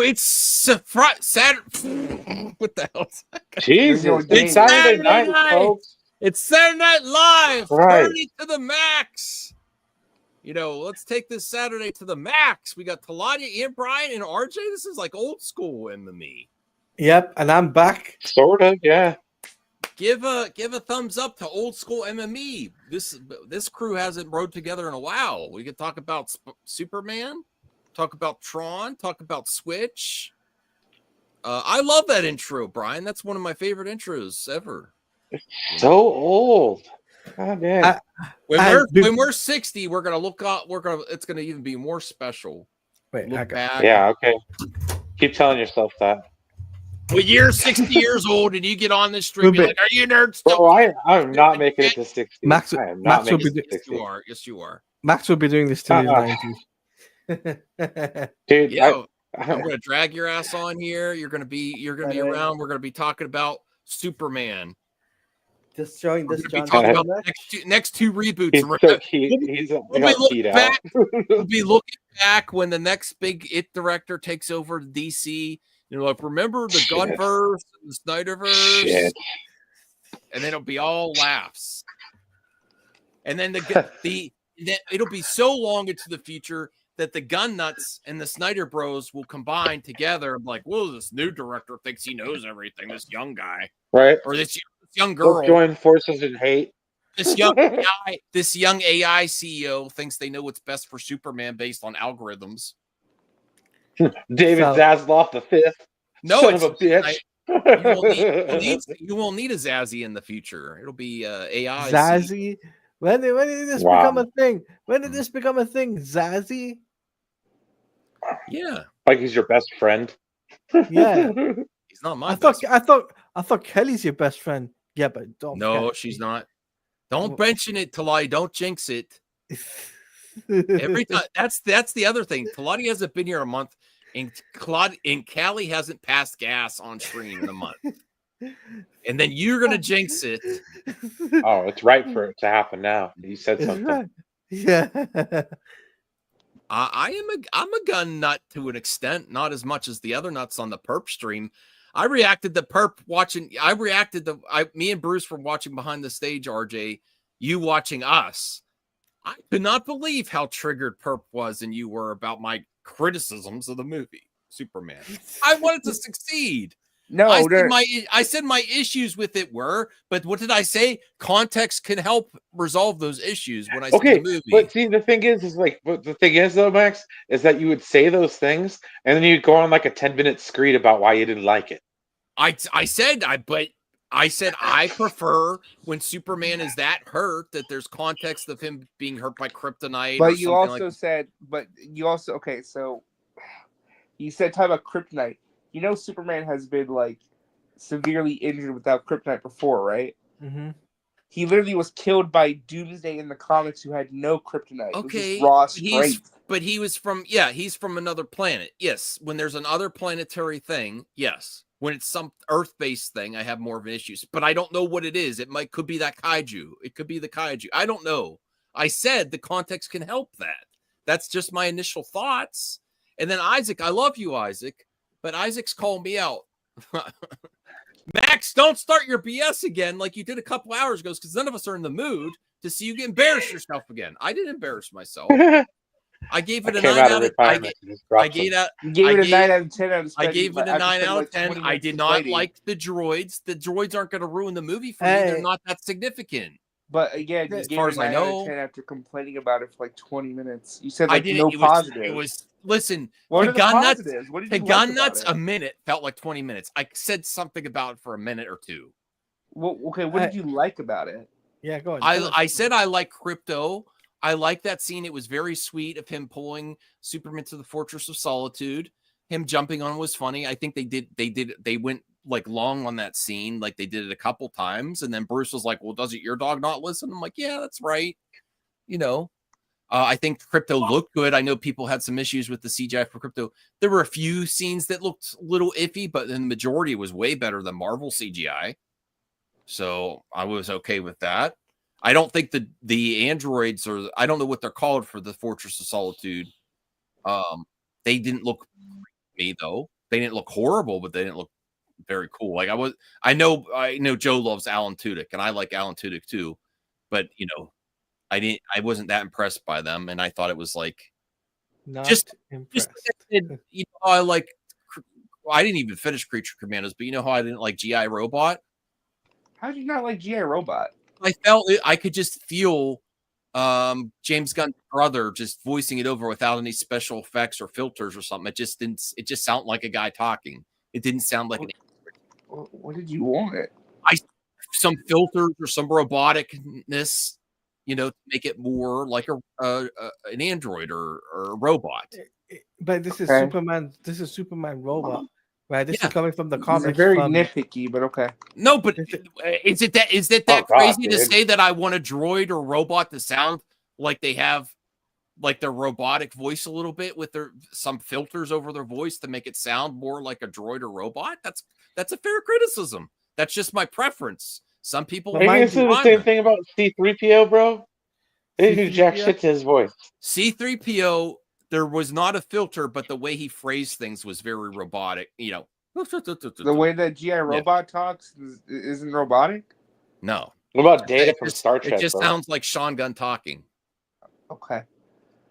it's Saturday. What the hell? Jesus, It's Saturday night, folks. It's Saturday Night Live. Right. 30 to the max. Let's take this Saturday to the max. We got Taladia and Brian and RJ. This is like old school MME. Yep, and I'm back. Sort of, yeah. Give a thumbs up to old school MME. This crew hasn't rode together in a while. We could talk about Superman, talk about Tron, talk about Switch. I love that intro, Brian. That's one of my favorite intros ever. So old. God damn. When we're 60, we're gonna look up. It's gonna even be more special. Wait, look back. Yeah, okay. Keep telling yourself that. When you're 60 years old and you get on this stream, you're like, "Are you nerds?" Bro, I'm not making it to 60. Max, I am not making it to 60. You are. Yes, you are. Max will be doing this till his 90s. Dude, I'm gonna drag your ass on here. You're gonna be around. We're gonna be talking about Superman. Just showing this John. About next two reboots. We'll be looking back when the next big It director takes over DC. Remember the Gunverse and the Snyderverse? Shit. And then it'll be all laughs. And then it'll be so long into the future that the Gun Nuts and the Snyder Bros will combine together. I'm like, well, this new director thinks he knows everything. This young guy, right? Or this young girl. Both join forces in hate. This young AI CEO thinks they know what's best for Superman based on algorithms. David Zaslav the Fifth. No, son of a bitch. You won't need a Zazzy in the future. It'll be AI. Zazzy. When did this become a thing? When did this become a thing? Zazzy. Yeah. Like he's your best friend. Yeah. He's not my. I thought Kelly's your best friend. Yeah, but don't. No, she's not. Don't mention it, Talati. Don't jinx it. Every time. That's the other thing. Talati hasn't been here a month, and Callie hasn't passed gas on stream in a month. And then you're gonna jinx it. Oh, it's right for it to happen now. You said something. Right. Yeah. I'm a gun nut to an extent, not as much as the other nuts on the Perp stream. I reacted to Perp watching. Me and Bruce were watching behind the stage. RJ, you watching us. I could not believe how triggered Perp was and you were about my criticisms of the movie Superman. I wanted to succeed. No, I said my issues with it were, but what did I say? Context can help resolve those issues when I see the movie. But see, the thing is though, Max, is that you would say those things and then you'd go on like a 10-minute screed about why you didn't like it. I said I prefer when Superman is that hurt that there's context of him being hurt by kryptonite. But you also said, so you said talk about kryptonite. You know, Superman has been like severely injured without kryptonite before, right? Mm-hmm. He literally was killed by Doomsday in the comics, who had no kryptonite. Okay, raw strength. But he's from another planet. Yes, when there's another planetary thing, yes. When it's some Earth-based thing, I have more of an issues. But I don't know what it is. Could be that kaiju. It could be the kaiju. I don't know. I said the context can help that. That's just my initial thoughts. And then Isaac, I love you, Isaac. But Isaac's calling me out. Max, don't start your BS again like you did a couple hours ago, because none of us are in the mood to see you embarrass yourself again. I didn't embarrass myself. I gave it a 9 out of 10. I gave it a 9 out of 10. I gave it a 9 out of 10. I did not like the droids. The droids aren't going to ruin the movie for me. They're not that significant. But again, as far as I know, 10 after complaining about it for like 20 minutes. You said like no positives. Listen, what are the positives? What did you like about it? A minute felt like 20 minutes. I said something about it for a minute or two. Well, okay, what did you like about it? Yeah, go on. I said I like Crypto. I like that scene. It was very sweet of him pulling Superman to the Fortress of Solitude. Him jumping on was funny. I think they went like long on that scene, like they did it a couple times. And then Bruce was like, well, doesn't your dog not listen? I'm like, yeah, that's right. I think Crypto looked good. I know people had some issues with the CGI for Crypto. There were a few scenes that looked a little iffy, but then the majority was way better than Marvel CGI. So I was okay with that. I don't think the androids, or I don't know what they're called for the Fortress of Solitude. They didn't look me though. They didn't look horrible, but they didn't look very cool. Like I know Joe loves Alan Tudyk, and I like Alan Tudyk too, but I wasn't that impressed by them, and I thought it was like Not impressed. I like. I didn't even finish Creature Commandos, but you know how I didn't like GI Robot? How did you not like GI Robot? I felt I could just feel James Gunn's brother just voicing it over without any special effects or filters or something. It just sounded like a guy talking. It didn't sound like what did you want? Some filters or some roboticness, to make it more like an android or a robot. But this is Superman. This is Superman robot, right? This is coming from the comics. It's very nitpicky, but okay. No, but is it that crazy to say that I want a droid or robot to sound like they have like their robotic voice a little bit with some filters over their voice to make it sound more like a droid or robot? That's a fair criticism. That's just my preference. Some people might say the same thing about C-3PO, bro. They do jack shit to his voice. C-3PO, there was not a filter, but the way he phrased things was very robotic. The way that GI Robot talks isn't robotic? No. What about Data from Star Trek? It just sounds like Sean Gunn talking. Okay.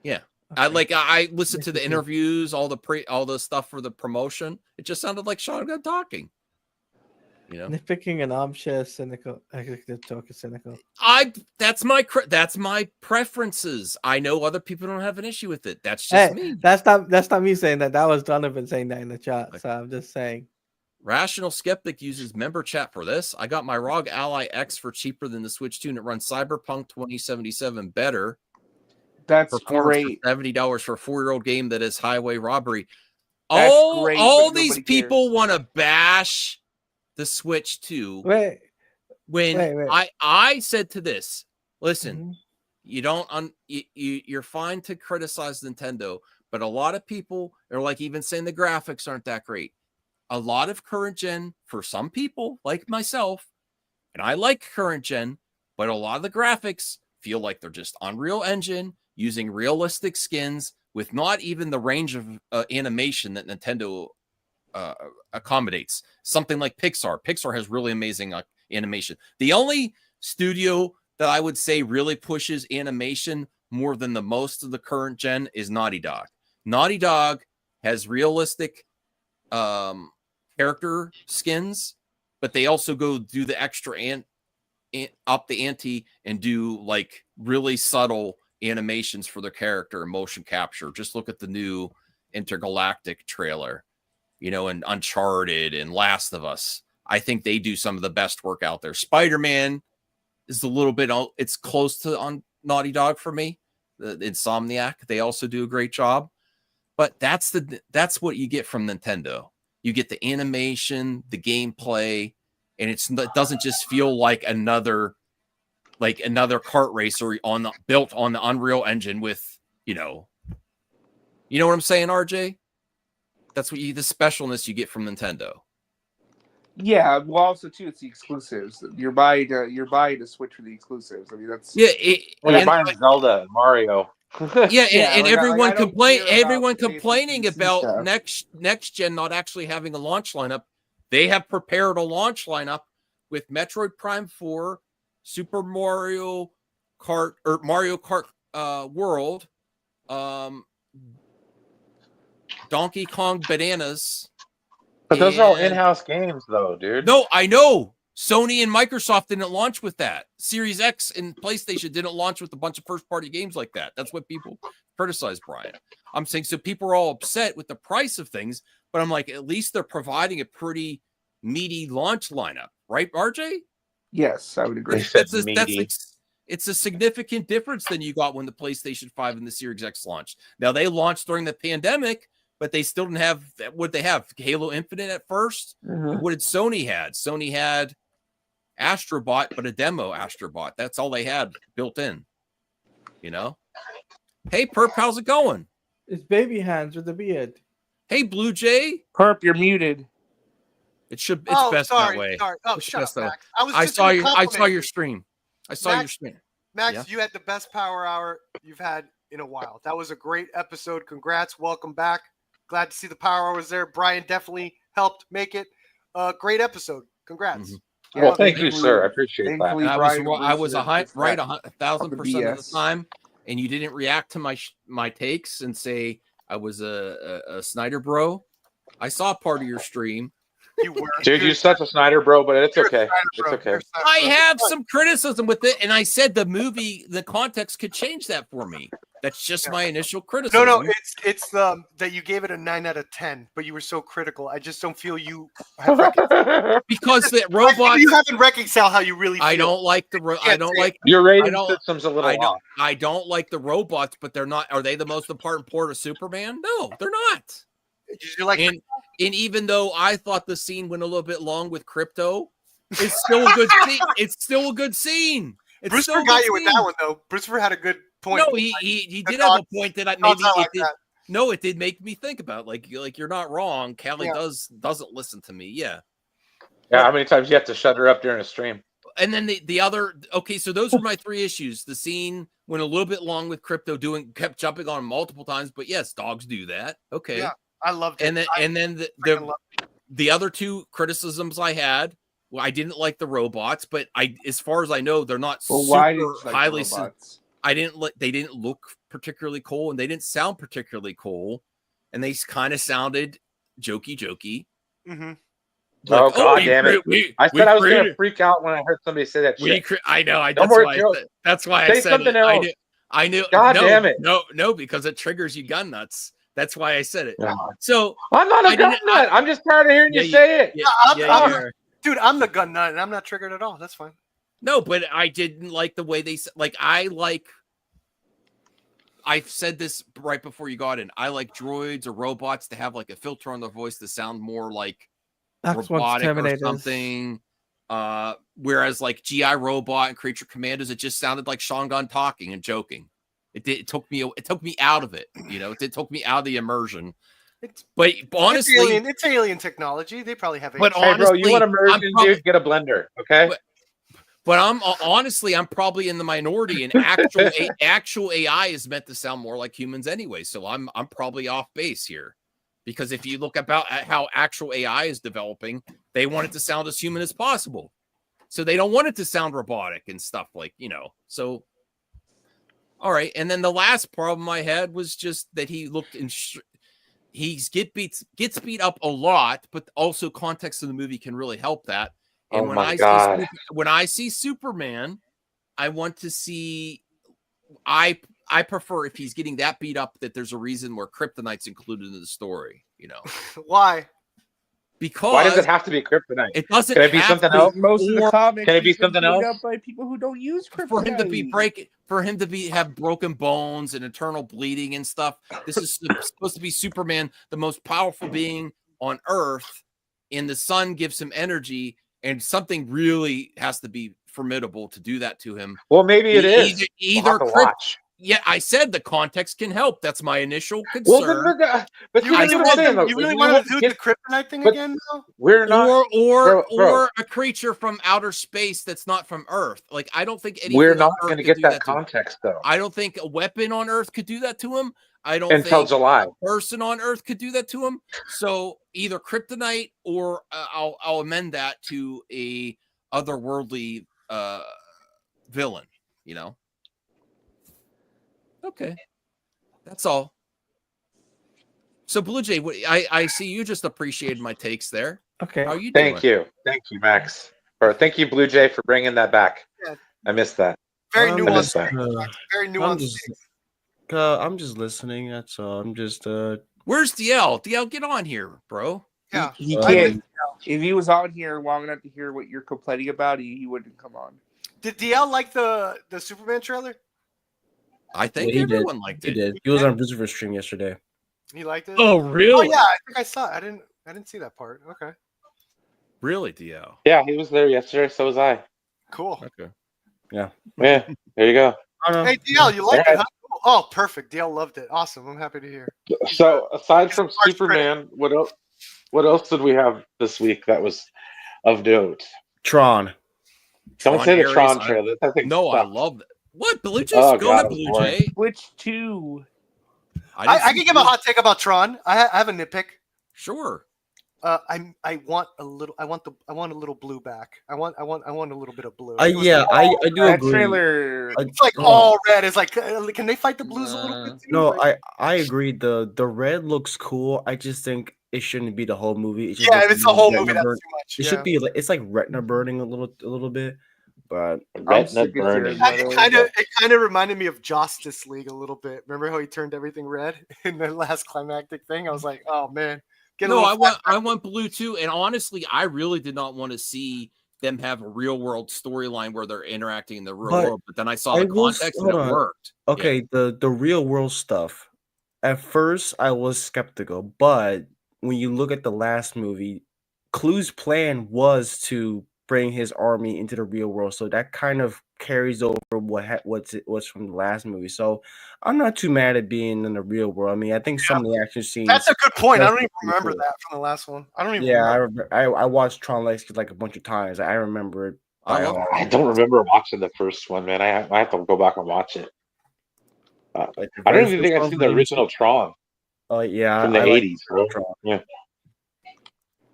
Yeah. Okay. I listened to the interviews, all the stuff for the promotion. It just sounded like Sean Gunn talking. Nitpicking and armchair cynical. I like to talk cynical. That's my preferences. I know other people don't have an issue with it. That's just me. That's not me saying that. That was Donovan saying that in the chat. So I'm just saying. Rational Skeptic uses member chat for this. I got my ROG Ally X for cheaper than the Switch 2, and it runs Cyberpunk 2077 better. That's great. $70 for a 4-year-old game that is highway robbery. That's great, all these people want to bash the Switch 2. Wait. I said to this, listen, you're fine to criticize Nintendo, but a lot of people are like even saying the graphics aren't that great. A lot of current gen for some people like myself, and I like current gen, but a lot of the graphics feel like they're just Unreal Engine using realistic skins with not even the range of animation that Nintendo accommodates. Something like Pixar. Pixar has really amazing animation. The only studio that I would say really pushes animation more than the most of the current gen is Naughty Dog. Naughty Dog has realistic character skins, but they also go do the extra up the ante and do like really subtle animations for their character and motion capture. Just look at the new Intergalactic trailer, and Uncharted and Last of Us. I think they do some of the best work out there. Spider-Man is a little bit, it's close to on Naughty Dog for me. The Insomniac, they also do a great job. But that's what you get from Nintendo. You get the animation, the gameplay, and it doesn't just feel like another kart racer built on the Unreal Engine with, you know what I'm saying, RJ? That's the specialness you get from Nintendo. Yeah, well, also too, it's the exclusives. You're buying to Switch for the exclusives. I mean, that's you're buying Zelda and Mario. and everyone complaining about next gen not actually having a launch lineup. They have prepared a launch lineup with Metroid Prime 4, Super Mario Kart or Mario Kart World, Donkey Kong Bananas. But those are all in-house games, though, dude. No, I know. Sony and Microsoft didn't launch with that. Series X and PlayStation didn't launch with a bunch of first-party games like that. That's what people criticize, Brian. I'm saying, so people are all upset with the price of things, but I'm like, at least they're providing a pretty meaty launch lineup, right, RJ? Yes, I would agree. It's a significant difference than you got when the PlayStation 5 and the Series X launched. Now, they launched during the pandemic, but they still didn't have what they have. Halo Infinite at first. Mm-hmm. What did Sony had? Sony had Astrobot, but a demo Astrobot. That's all they had built in. Hey, Perp, how's it going? It's baby hands with the beard. Hey, Blue Jay. Perp, you're muted. It's best that way. Sorry. Oh, shut up, Max. I saw your stream. I saw your stream. Max, you had the best power hour you've had in a while. That was a great episode. Congrats. Welcome back. Glad to see the power was there. Brian definitely helped make it a great episode. Congrats. Mm-hmm. Well, thank you, sir. I appreciate that. Thankfully, I was Brian I was versus right that 1,000% of the BS. time, and you didn't react to my takes and say I was a Snyder bro. I saw part of your stream. You were. Dude, you're such a Snyder bro, but it's okay. It's okay. I have some criticism with it, and I said the context could change that for me. That's just my initial criticism. No, it's that you gave it a 9 out of 10, but you were so critical. I just don't feel you have because the robots. You haven't reconciled how you really feel. I don't like the. I don't like your rating system's a little off. I don't like the robots, but they're not. Are they the most important part of Superman? No, they're not. You're like, and even though I thought the scene went a little bit long with Crypto, it's still a good scene. It's still a good scene. Brucefer got you with that one though. Brucefer had a good point. No, he did have a point that it did make me think about like you're not wrong. Callie doesn't listen to me. Yeah. Yeah, how many times you have to shut her up during a stream? And then the other so those are my 3 issues. The scene went a little bit long with Crypto kept jumping on him multiple times, but yes, dogs do that. Okay. Yeah, I loved it. And then the other 2 criticisms I had. Well, I didn't like the robots, but as far as I know, they're not super highly. They didn't look particularly cool, and they didn't sound particularly cool, and they kind of sounded jokey. Mm-hmm. Like, God damn it! I said I was going to freak out when I heard somebody say that shit. I know. That's why I said something else. I knew. God damn it! No, because it triggers you gun nuts. That's why I said it. Yeah. So I'm not a gun nut. I'm just tired of hearing you say it. Dude, I'm the gun nut, and I'm not triggered at all. That's fine. No, but I didn't like the way they I said this right before you got in. I like droids or robots to have like a filter on their voice to sound more like robotic or something. Whereas like GI Robot and Creature Commandos, it just sounded like Sean Gunn talking and joking. It took me out of it. It took me out of the immersion. But honestly, it's alien technology. They probably have. But honestly, bro, you want immersion, dude? Get a blender, okay? But I'm probably in the minority, and actual AI is meant to sound more like humans anyway. So I'm probably off base here, because if you look at how actual AI is developing, they want it to sound as human as possible. So they don't want it to sound robotic and stuff So, all right, and then the last problem I had was just that he looked he gets beat up a lot, but also context of the movie can really help that. And when I see Superman, I want to see. I prefer if he's getting that beat up that there's a reason where kryptonite's included in the story. Why? Because why does it have to be kryptonite? It doesn't. Can it be something else? Most of the comics can it be something else? Up by people who don't use kryptonite. For him to have broken bones and eternal bleeding and stuff. This is supposed to be Superman, the most powerful being on Earth, and the sun gives him energy. And something really has to be formidable to do that to him. Well, maybe it is. Yeah, I said the context can help. That's my initial concern. Well, but you really want to do the kryptonite thing again, though? We're not, or a creature from outer space that's not from Earth. Like, I don't think we're not going to get that context, though. I don't think a weapon on Earth could do that to him. I don't until think July. A person on Earth could do that to him. So either kryptonite or I'll amend that to a otherworldly villain. Okay, that's all. So Blue Jay, I see you just appreciated my takes there. Okay, how are you doing? Thank you, Max. Or thank you, Blue Jay, for bringing that back. Yeah. I missed that. Very nuanced. Very nuanced. I'm just listening. That's all. I'm just. Where's DL? DL, get on here, bro. Yeah, he can't. If he was on here long enough to hear what you're complaining about, he wouldn't come on. Did DL like the Superman trailer? I think everyone liked it. He did. He was on Brucever's stream yesterday. He liked it. Oh, really? Oh yeah, I think I saw it. I didn't see that part. Okay. Really, DL? Yeah, he was there yesterday. So was I. Cool. Okay. Yeah. There you go. Hey DL, you liked it? Huh? Oh, perfect. DL loved it. Awesome. I'm happy to hear. So aside from Superman, what else did we have this week that was of note? Tron. Don't say the Tron trailer. I love that. What? Blue Jay's going to Blue Jay? Which two? I can give a hot take about Tron. I have a nitpick. Sure. I want a little blue back. I want a little bit of blue. I do That agree. trailer. It's like all red. It's like, can they fight the blues a little bit? Too? No, Like, I agree. The red looks cool. I just think it shouldn't be the whole movie. if it's the whole movie, that's too much. It should be like it's like retina burning a little bit, but Retina burning. It kind of reminded me of Justice League a little bit. Remember how he turned everything red in the last climactic thing? I was like, oh man. I want blue too. And honestly, I really did not want to see them have a real world storyline where they're interacting in the real world. But then I saw the context and it worked. Okay, the real world stuff. At first, I was skeptical, but when you look at the last movie, Clue's plan was to bring his army into the real world, so that kind of carries over what's from the last movie. So I'm not too mad at being in the real world. I mean, I think some of the action scenes. That's a good point. I don't even remember that from the last one. I don't even. Yeah, I watched Tron like a bunch of times. I remember it. I don't remember watching the first one, man. I have to go back and watch it. I don't even think I've seen the original Tron. Oh yeah, from the 80s. Yeah,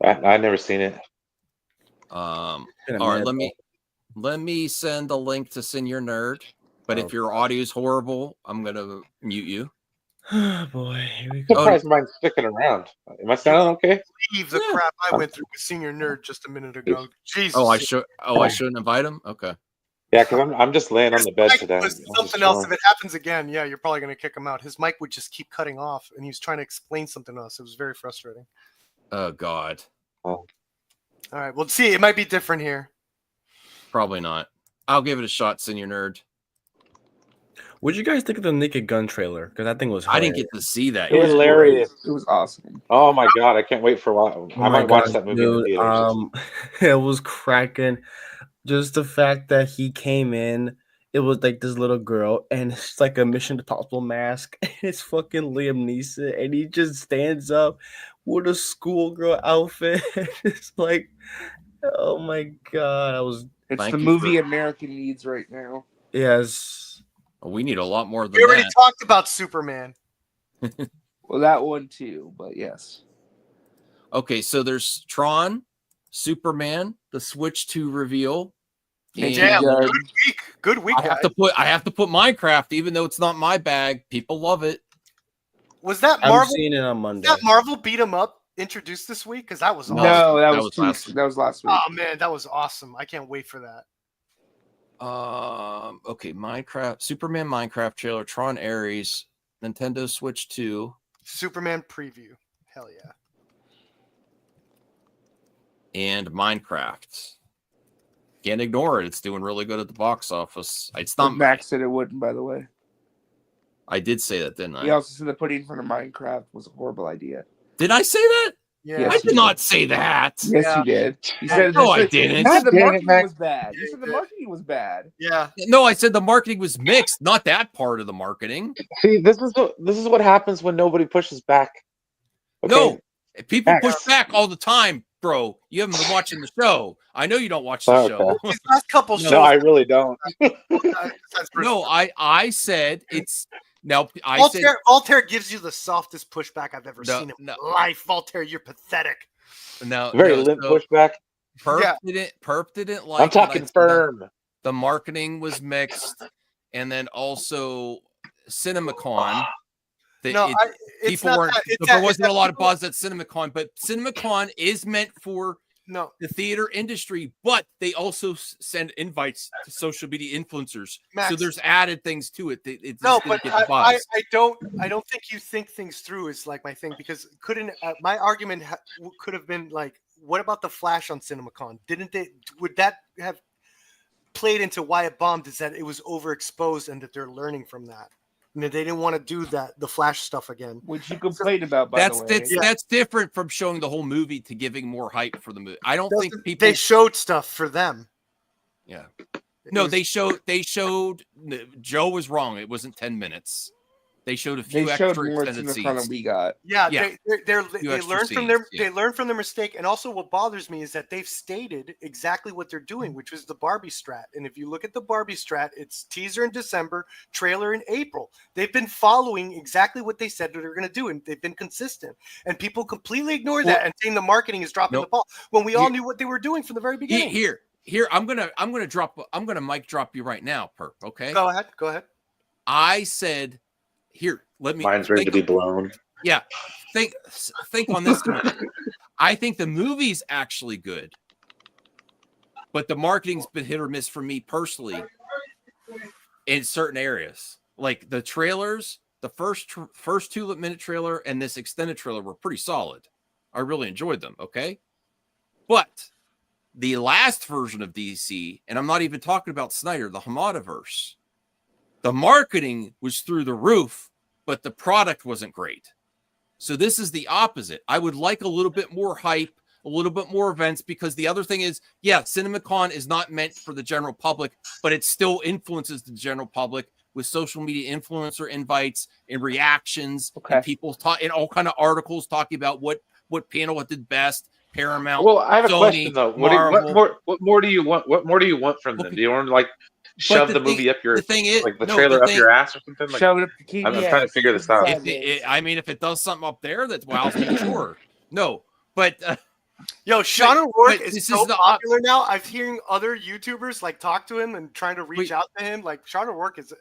I never seen it. All right, let me send a link to Senior Nerd. But if your audio is horrible, I'm gonna mute you. Oh boy, here we go. I'm surprised mine's sticking around. Am I sounding okay? Leave the crap I went through with Senior Nerd just a minute ago. Jesus. I shouldn't invite him. Okay. Yeah, because I'm just laying on the bed today. Something else. If it happens again, yeah, you're probably going to kick him out. His mic would just keep cutting off, and he was trying to explain something to us. It was very frustrating. Oh God. Oh. All right, well, see, it might be different here. Probably not. I'll give it a shot, Senior Nerd. What did you guys think of the Naked Gun trailer? Because that thing was hilarious. I didn't get to see that. It was hilarious. It was awesome. Oh my God, I can't wait for a while. I might watch that movie in the theaters. It was cracking. Just the fact that he came in, it was like this little girl, and it's like a Mission Impossible mask. And it's fucking Liam Neeson, and he just stands up with a schoolgirl outfit. It's like, oh my God, It's the movie America needs right now. Yes, we need a lot more than we already talked about Superman. Well, that one too, but yes. Okay, so there's Tron, Superman, the Switch 2 reveal. Damn, good week. I have to put Minecraft, even though it's not my bag. People love it. Was that Marvel? I'm seeing it on Monday. Was that Marvel beat 'em up introduced this week? Because that was awesome. No, that was last week. Oh man, that was awesome. I can't wait for that. Okay, Minecraft, Superman, Minecraft trailer, Tron Ares, Nintendo Switch 2, Superman preview. Hell yeah. And Minecraft. Can't ignore it. It's doing really good at the box office. It's not. Max said it wouldn't, by the way. I did say that, didn't I? He also said that putting in front of Minecraft was a horrible idea. Did I say that? Yeah. Yes, I did not say that. Yes, you did. You said no, I didn't. You said the marketing was bad. You said the marketing was bad. Yeah. No, I said the marketing was mixed, not that part of the marketing. See, this is what happens when nobody pushes back. Okay? No, people push back all the time, bro. You haven't been watching the show. I know you don't watch the show. These last couple shows. No, I really don't. No, I said it's now. Voltaire gives you the softest pushback I've ever seen in my life. Voltaire, you're pathetic. No, very limp pushback. Perp didn't like. I'm talking firm. The marketing was mixed, and then also CinemaCon. There wasn't a lot of buzz at CinemaCon, but CinemaCon is meant for the theater industry, but they also send invites to social media influencers. Max, so there's added things to it. I don't think you think things through is like my thing, because my argument could have been like, what about the Flash on CinemaCon? Would that have played into why it bombed? Is that it was overexposed and that they're learning from that? And they didn't want to do the Flash stuff again. Which you complained about, by the way. That's different from showing the whole movie to giving more hype for the movie. I don't think people... They showed stuff for them. Yeah. They showed... Joe was wrong. It wasn't 10 minutes. They showed a They few showed extra more extended CinemaCon than scenes. we got. Yeah, Yeah. they extra learned from scenes, they learned from their mistake, and also what bothers me is that they've stated exactly what they're doing, which was the Barbie strat. And if you look at the Barbie strat, it's teaser in December, trailer in April. They've been following exactly what they said that they're going to do, and they've been consistent. And people completely ignore that and saying the marketing is dropping the ball when we all knew what they were doing from the very beginning. Here, I'm gonna mic drop you right now, Perp. Okay, go ahead. I said, here, let me. Mine's ready to be blown. Yeah, think on this. I think the movie's actually good, but the marketing's been hit or miss for me personally in certain areas. Like the trailers, the first 2-minute trailer and this extended trailer were pretty solid. I really enjoyed them. Okay, but the last version of DC, and I'm not even talking about Snyder, the Hamadaverse, the marketing was through the roof, but the product wasn't great. So this is the opposite. I would like a little bit more hype, a little bit more events, because the other thing is, yeah, CinemaCon is not meant for the general public, but it still influences the general public with social media influencer invites and reactions and people talk in all kind of articles talking about what panel did best. Paramount. Well, I have a Sony, question though. What more do you want? What more do you want from them? Do you want to like shove the movie up your trailer up your ass or something? Like, shove it up the TV. I'm trying to figure this out. I mean, if it does something up there, that's wows me, sure. No, but yo, Sean O'Rourke is so popular now. I'm hearing other YouTubers like talk to him and trying to reach out to him. Like Sean O'Rourke is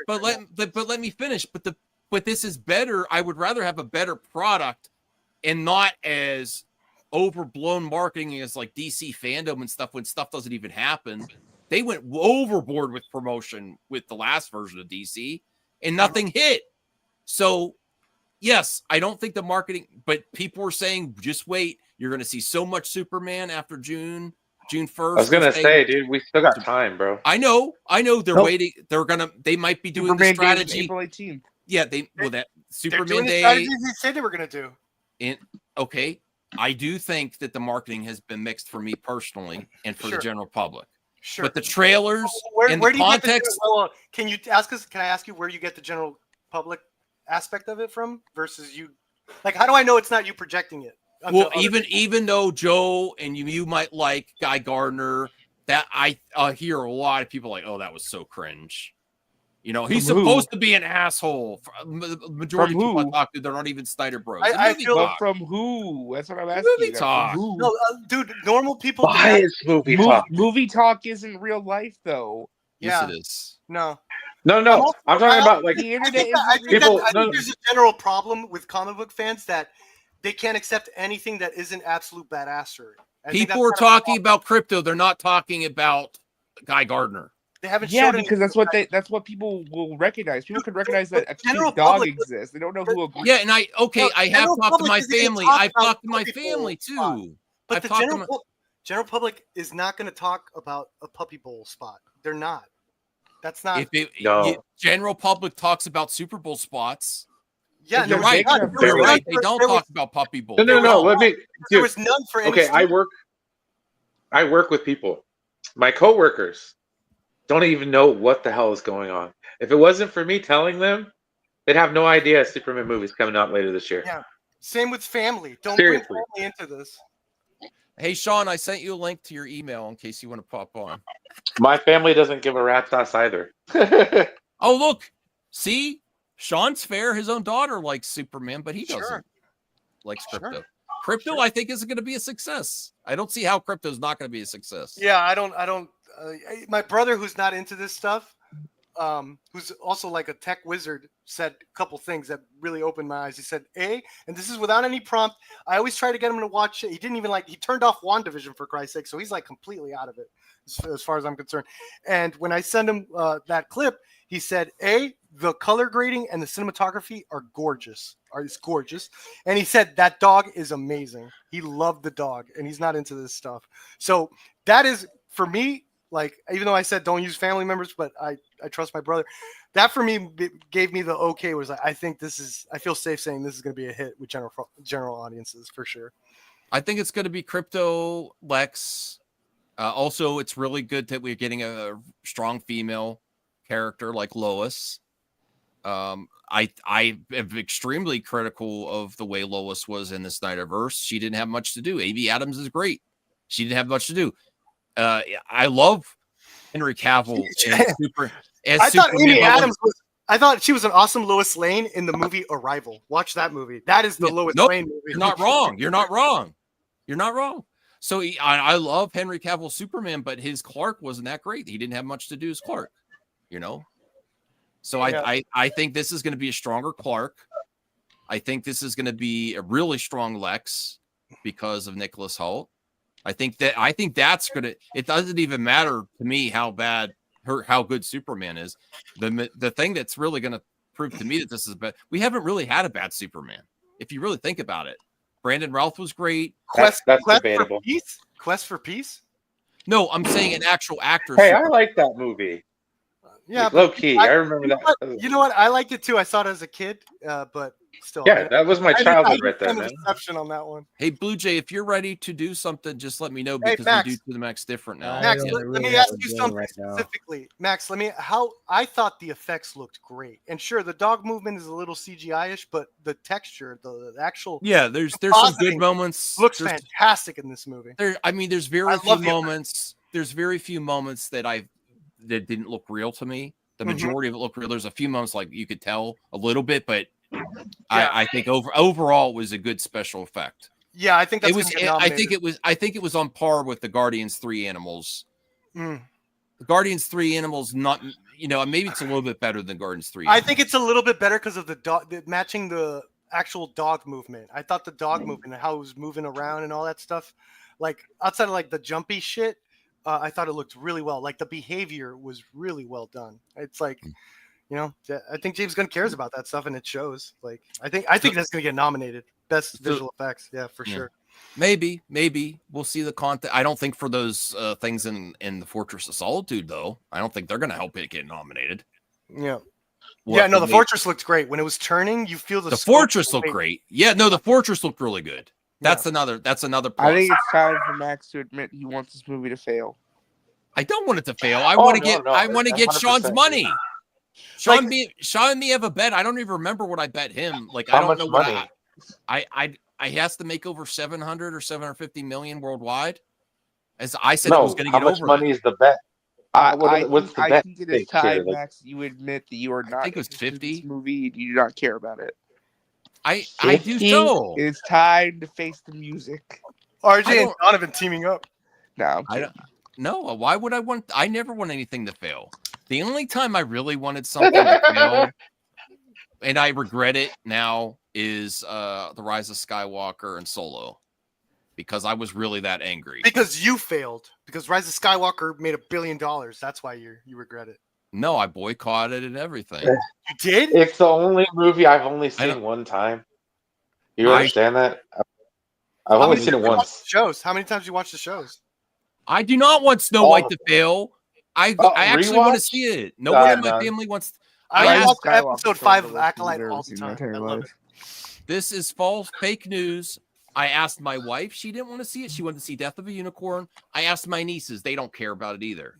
but let me finish. But this is better. I would rather have a better product and not as overblown marketing as like DC fandom and stuff when stuff doesn't even happen. They went overboard with promotion with the last version of DC and nothing hit. So yes, I don't think the marketing, but people were saying, just wait, you're going to see so much Superman after June 1st. I was going to say, dude, we still got time, bro. I know they're waiting. They might be doing Superman the strategy. April 18th. Yeah, that Superman doing Day. The strategy they said they were going to do. Okay. I do think that the marketing has been mixed for me personally and for the general public. Sure. But the trailers and where the do you context. Can you ask us? Can I ask you where you get the general public aspect of it from versus you? Like, how do I know it's not you projecting it? Well, even though Joe and you might like Guy Gardner, that I hear a lot of people like, oh, that was so cringe. You know, he's supposed to be an asshole. Majority of people I talk to, they're not even Snyder Bros. I feel from who? That's what I'm asking. Movie talk. No, dude, normal people. Why is movie talk? Movie talk isn't real life, though. Yes, it is. No. I'm talking about like the internet. I think there's a general problem with comic book fans that they can't accept anything that isn't absolute badassery. People are talking about crypto. They're not talking about Guy Gardner. They haven't shown because that's what people will recognize. People can recognize that a cute dog exists. They don't know who. Yeah, and I have talked to my family. I've talked to my family too. But the general public is not going to talk about a puppy bowl spot. They're not. That's not. General public talks about Super Bowl spots. Yeah, you're right. You're right. They don't talk about puppy bowl. No. Let me. There was none for any. Okay, I work with people. My coworkers don't even know what the hell is going on. If it wasn't for me telling them, they'd have no idea a Superman movie's coming out later this year. Yeah. Same with family. Don't Seriously. bring family into this. Hey, Sean, I sent you a link to your email in case you want to pop on. My family doesn't give a rat's ass either. Oh, look. See? Sean's fair. His own daughter likes Superman, but he doesn't like crypto. Sure. Crypto, I think, is going to be a success. I don't see how crypto is not going to be a success. Yeah, I don't. My brother, who's not into this stuff, who's also like a tech wizard, said a couple things that really opened my eyes. He said, and this is without any prompt. I always try to get him to watch it. He didn't even he turned off WandaVision for Christ's sake. So he's like completely out of it as far as I'm concerned. And when I send him that clip, he said, the color grading and the cinematography are gorgeous. It's gorgeous. And he said that dog is amazing. He loved the dog and he's not into this stuff. So that is, for me, like, even though I said don't use family members, but I trust my brother. That for me gave me the okay. Was I think I feel safe saying this is going to be a hit with general audiences for sure. I think it's going to be crypto Lex. Also, it's really good that we're getting a strong female character like Lois. I am extremely critical of the way Lois was in the Snyderverse. She didn't have much to do. Amy Adams is great. She didn't have much to do. I love Henry Cavill I thought Amy Adams was. I thought she was an awesome Lois Lane in the movie Arrival. Watch that movie. That is the Lois Lane movie. You're not wrong. You're not wrong. You're not wrong. So I love Henry Cavill Superman, but his Clark wasn't that great. He didn't have much to do as Clark, you know. So I think this is going to be a stronger Clark. I think this is going to be a really strong Lex because of Nicholas Hoult. I think that's going to. It doesn't even matter to me how good Superman is. The thing that's really going to prove to me that this is bad. We haven't really had a bad Superman. If you really think about it, Brandon Routh was great. That's debatable. Quest for Peace? No, I'm saying an actual actor. Hey, I like that movie. Yeah, low key. I remember that. You know what? I liked it too. I saw it as a kid, but still. Yeah, that was my childhood right there, man. Exception on that one. Hey, Blue Jay, if you're ready to do something, just let me know because we do the Max different now. Max, let me ask you something specifically. Max, I thought the effects looked great. And sure, the dog movement is a little CGI-ish, but the texture, the actual there's some good moments. Looks fantastic in this movie. There's very few moments. There's very few moments that didn't look real to me. The majority of it looked real. There's a few moments like you could tell a little bit, but I think overall it was a good special effect. Yeah, I think that's I think it was on par with the Guardians 3 Animals. The Guardians 3 Animals, not maybe it's a little bit better than Guardians 3. I think it's a little bit better because of the dog matching the actual dog movement. I thought the dog movement and how it was moving around and all that stuff, like outside of like the jumpy shit. I thought it looked really well. Like the behavior was really well done. It's like, I think James Gunn cares about that stuff, and it shows. Like, I think that's gonna get nominated best visual effects. Yeah, for sure. Maybe we'll see the content. I don't think for those things in the Fortress of Solitude though. I don't think they're gonna help it get nominated. Yeah. The Fortress looked great when it was turning. You feel the Fortress looked great. Yeah, no, the Fortress looked really good. That's another plus. I think it's time for Max to admit he wants this movie to fail. I don't want it to fail. I want to get Sean's money. Sean and me have a bet. I don't even remember what I bet him. Like I don't know money? What I has to make over 700 or 750 million worldwide. As I said, it was going to get over. How much money is the bet? What's the bet? I think it is time, Max. You admit that you are not. I think it was 50. This movie, you do not care about it. I do so. It's time to face the music. RJ and Donovan teaming up. No, no. Why would I want? I never want anything to fail. The only time I really wanted something to fail, and I regret it now, is The Rise of Skywalker and Solo, because I was really that angry. Because you failed. Because Rise of Skywalker made $1 billion. That's why you regret it. No, I boycotted and everything. You did? It's the only movie I've only seen one time. You understand that? I've only seen it once. Shows. How many times do you watch the shows? I do not want Snow White to fail. I actually want to see it. No one in my family wants. I watched episode 5 of Acolyte all the time. I love it. This is false, fake news. I asked my wife. She didn't want to see it. She wanted to see Death of a Unicorn. I asked my nieces. They don't care about it either.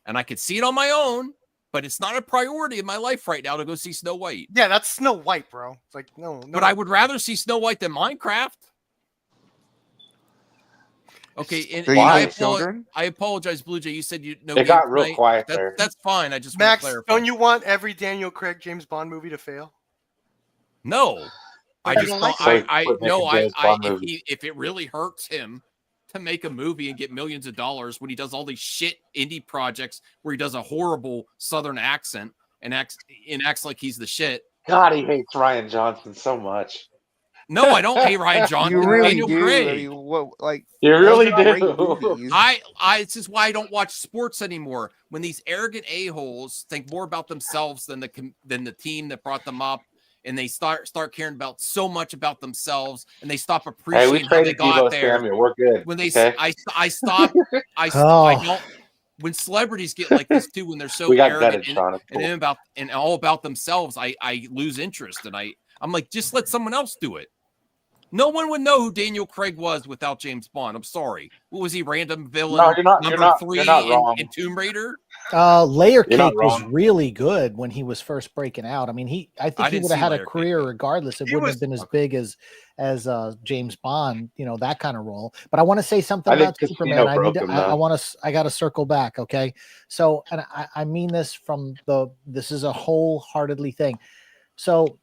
And I could see it on my own, but it's not a priority in my life right now to go see Snow White. Yeah, that's Snow White, bro. It's like, no. But I would rather see Snow White than Minecraft. Okay, and I apologize, Blue Jay. You said you know. It got real quiet there. That's fine. I just Max, want to clarify. Don't you want every Daniel Craig James Bond movie to fail? No, I just don't. If it really hurts him to make a movie and get millions of dollars when he does all these shit indie projects where he does a horrible Southern accent and acts like he's the shit. God, he hates Ryan Johnson so much. No, I don't hate Ryan Johnson. You really Daniel do. Craig. I mean, you really do. This is why I don't watch sports anymore. When these arrogant a-holes think more about themselves than the team that brought them up, and they start caring about so much about themselves, and they stop appreciating how they got there. Samuel. We're good. When I stop. I don't. When celebrities get like this too, when they're so arrogant and all about themselves, I lose interest, and I'm like, just let someone else do it. No one would know who Daniel Craig was without James Bond. I'm sorry. What was he? Random villain No, you're not. number 3 You're not wrong. in Tomb Raider? Layer You're not Cake was wrong. really good when he was first breaking out. I mean, I think he didn't would have see had a Layer Cake, career though. regardless. It He wouldn't was- have been as big as James Bond, that kind of role. But I want to say something I think about Casino Superman. broke him, though. I got to circle back. Okay. So, and I mean this this is a wholeheartedly thing. So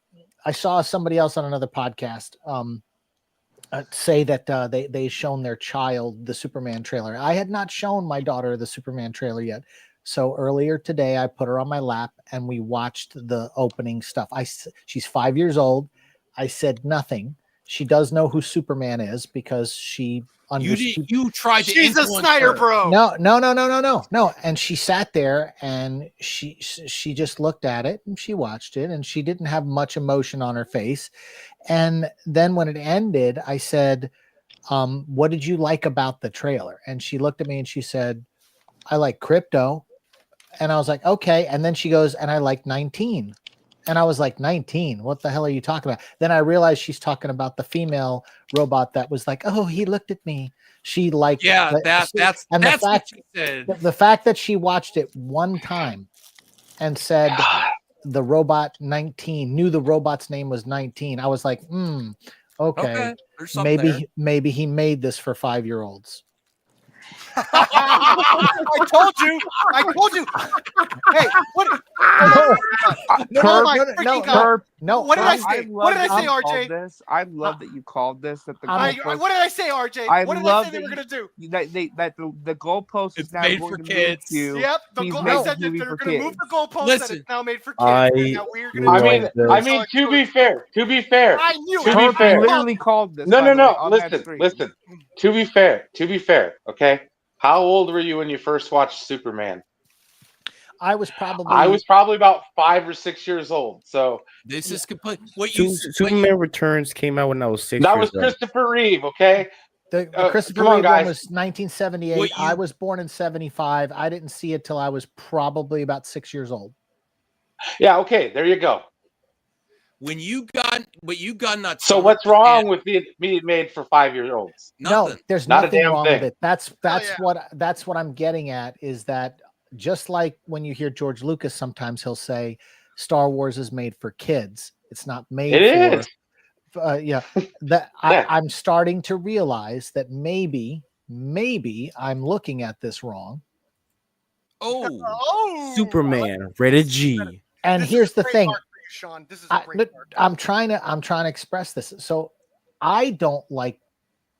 I saw somebody else on another podcast, say that they shown their child the Superman trailer. I had not shown my daughter the Superman trailer yet. So earlier today, I put her on my lap and we watched the opening stuff. She's 5 years old. I said nothing. She does know who Superman is because she understood. You tried to She's a influence Snyder her. bro. No. And she sat there and she just looked at it and she watched it and she didn't have much emotion on her face. And then when it ended, I said, what did you like about the trailer? And she looked at me and she said, I like Crypto. And I was like, okay. And then she goes, and I like 19. And I was like, 19? What the hell are you talking about? Then I realized she's talking about the female robot that was like, oh, he looked at me. She liked that's what she said. the fact that she watched it one time and said the robot 19, knew the robot's name was 19. I was like, okay. There's something there. Maybe he made this for 5-year-olds. I told you. Hey, what? No. What did I say? What did I say, RJ? I love that you called this. That the what did I say, RJ? What did I say they were gonna do? That the goalpost is now made going for to kids. move to. Yep, I said that they're going to move the goalpost. That it's now made for kids. Now we're going to. I mean, to be fair. I knew to it. be fair, literally called this. No. Listen. To be fair. Okay. How old were you when you first watched Superman? I was probably about 5 or 6 years old. So this is complete. Superman Returns came out when I was 6 that years was Christopher Reeve. Okay. The Christopher Reeve one was 1978. I was born in 75. I didn't see it till I was probably about 6 years old. Yeah. Okay. There you go. When you got nuts. So what's wrong with being made for 5-year-olds? No, there's Not nothing a damn wrong thing. with it. That's what I'm getting at is that just like when you hear George Lucas, sometimes he'll say Star Wars is made for kids. It's not made It for. is. I'm starting to realize that maybe I'm looking at this wrong. Oh, Superman, rated G. And here's the thing. Sean, this is a great part. I'm trying to express this. So I don't like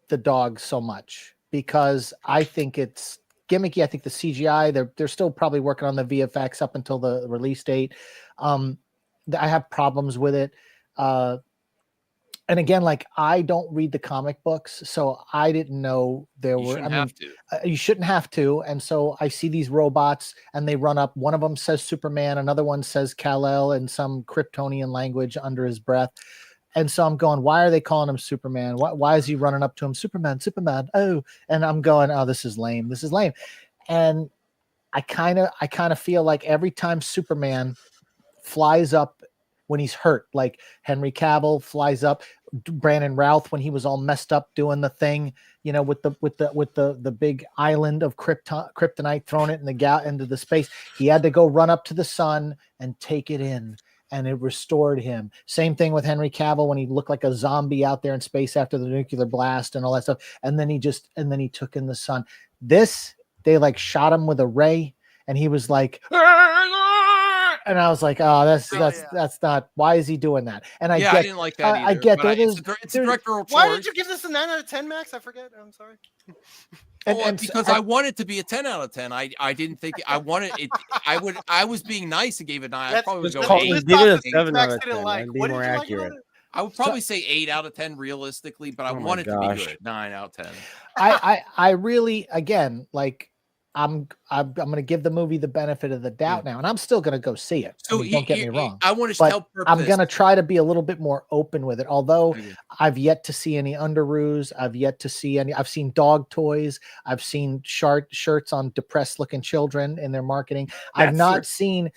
the dog so much because I think it's gimmicky. I think the CGI, they're still probably working on the VFX up until the release date. I have problems with it. And again, like I don't read the comic books, so I didn't know there were. You shouldn't have to. And so I see these robots, and they run up. One of them says Superman, another one says Kal-El in some Kryptonian language under his breath. And so I'm going, why are they calling him Superman? Why is he running up to him, Superman? Oh, and I'm going, oh, this is lame. And I kind of feel like every time Superman flies up when he's hurt, like Henry Cavill flies up, Brandon Routh when he was all messed up doing the thing, with the big island of kryptonite, throwing it into the space. He had to go run up to the sun and take it in, and it restored him. Same thing with Henry Cavill when he looked like a zombie out there in space after the nuclear blast and all that stuff. And then he took in the sun. They like shot him with a ray, and he was like. And I was like, oh, that's not. Why is he doing that? And I didn't like that either. I get that it's a directorial choice. Why did you give this a 9 out of 10, Max? I forget. I'm sorry. Because I wanted to be a 10 out of 10. I didn't think I wanted it. I was being nice and gave it 9. I probably would go 8. Give it a 7 out of 10. Like. Be more accurate. I would probably say 8 out of 10 realistically, but I want it to be good. 9 out of 10. I really, again, like I'm I'm going to give the movie the benefit of the doubt now, and I'm still going to go see it. So don't get me wrong. I want to But tell Perp I'm this. going to try to be a little bit more open with it. Although Okay. I've yet to see any underoos. I've yet to see any. I've seen dog toys. I've seen shirts on depressed looking children in their marketing. I've not seen.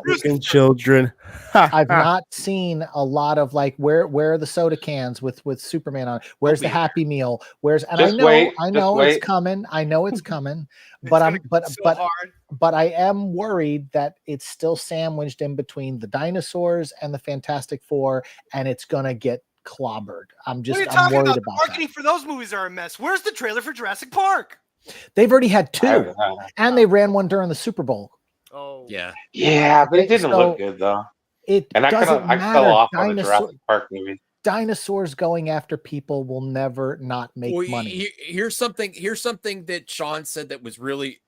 Looking children. I've not seen a lot of like where are the soda cans with Superman on it? Where's the Happy Meal? Where's and Just I know wait, I know just it's wait. coming. I know it's coming. It's But gonna I'm but be so but hard. but I am worried that it's still sandwiched in between the dinosaurs and the Fantastic Four, and it's gonna get clobbered. I'm What are you I'm talking worried about? about Marketing for those movies are a mess. Where's the trailer for Jurassic Park? that. They've already had I two, haven't- and they ran one during the Super Bowl. Oh, Yeah. Yeah, but it didn't So- look good though. It And I doesn't fell matter. off on the Jurassic Park movie. Dinosaurs going after people will never not make Well, money. Here's something that Sean said that was really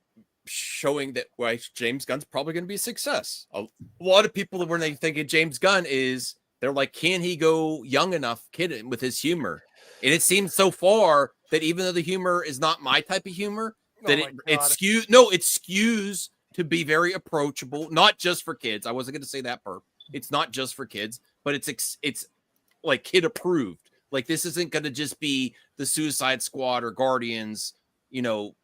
showing that James Gunn's probably going to be a success. A lot of people, when they think of James Gunn, they're like, can he go young enough, kid, with his humor? And it seems so far that even though the humor is not my type of humor, that it skews to be very approachable, not just for kids. I wasn't going to say that, Perp. It's not just for kids, but it's like kid approved. Like this isn't going to just be the Suicide Squad or Guardians,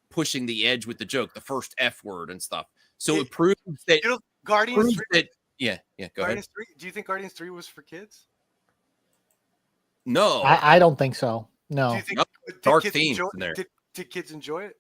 pushing the edge with the joke, the first F word and stuff. So it proves that Guardians 3. Yeah, go ahead. 3. Do you think Guardians 3 was for kids? No, I don't think so. No. Do you think dark kids themes in there. Did kids enjoy it?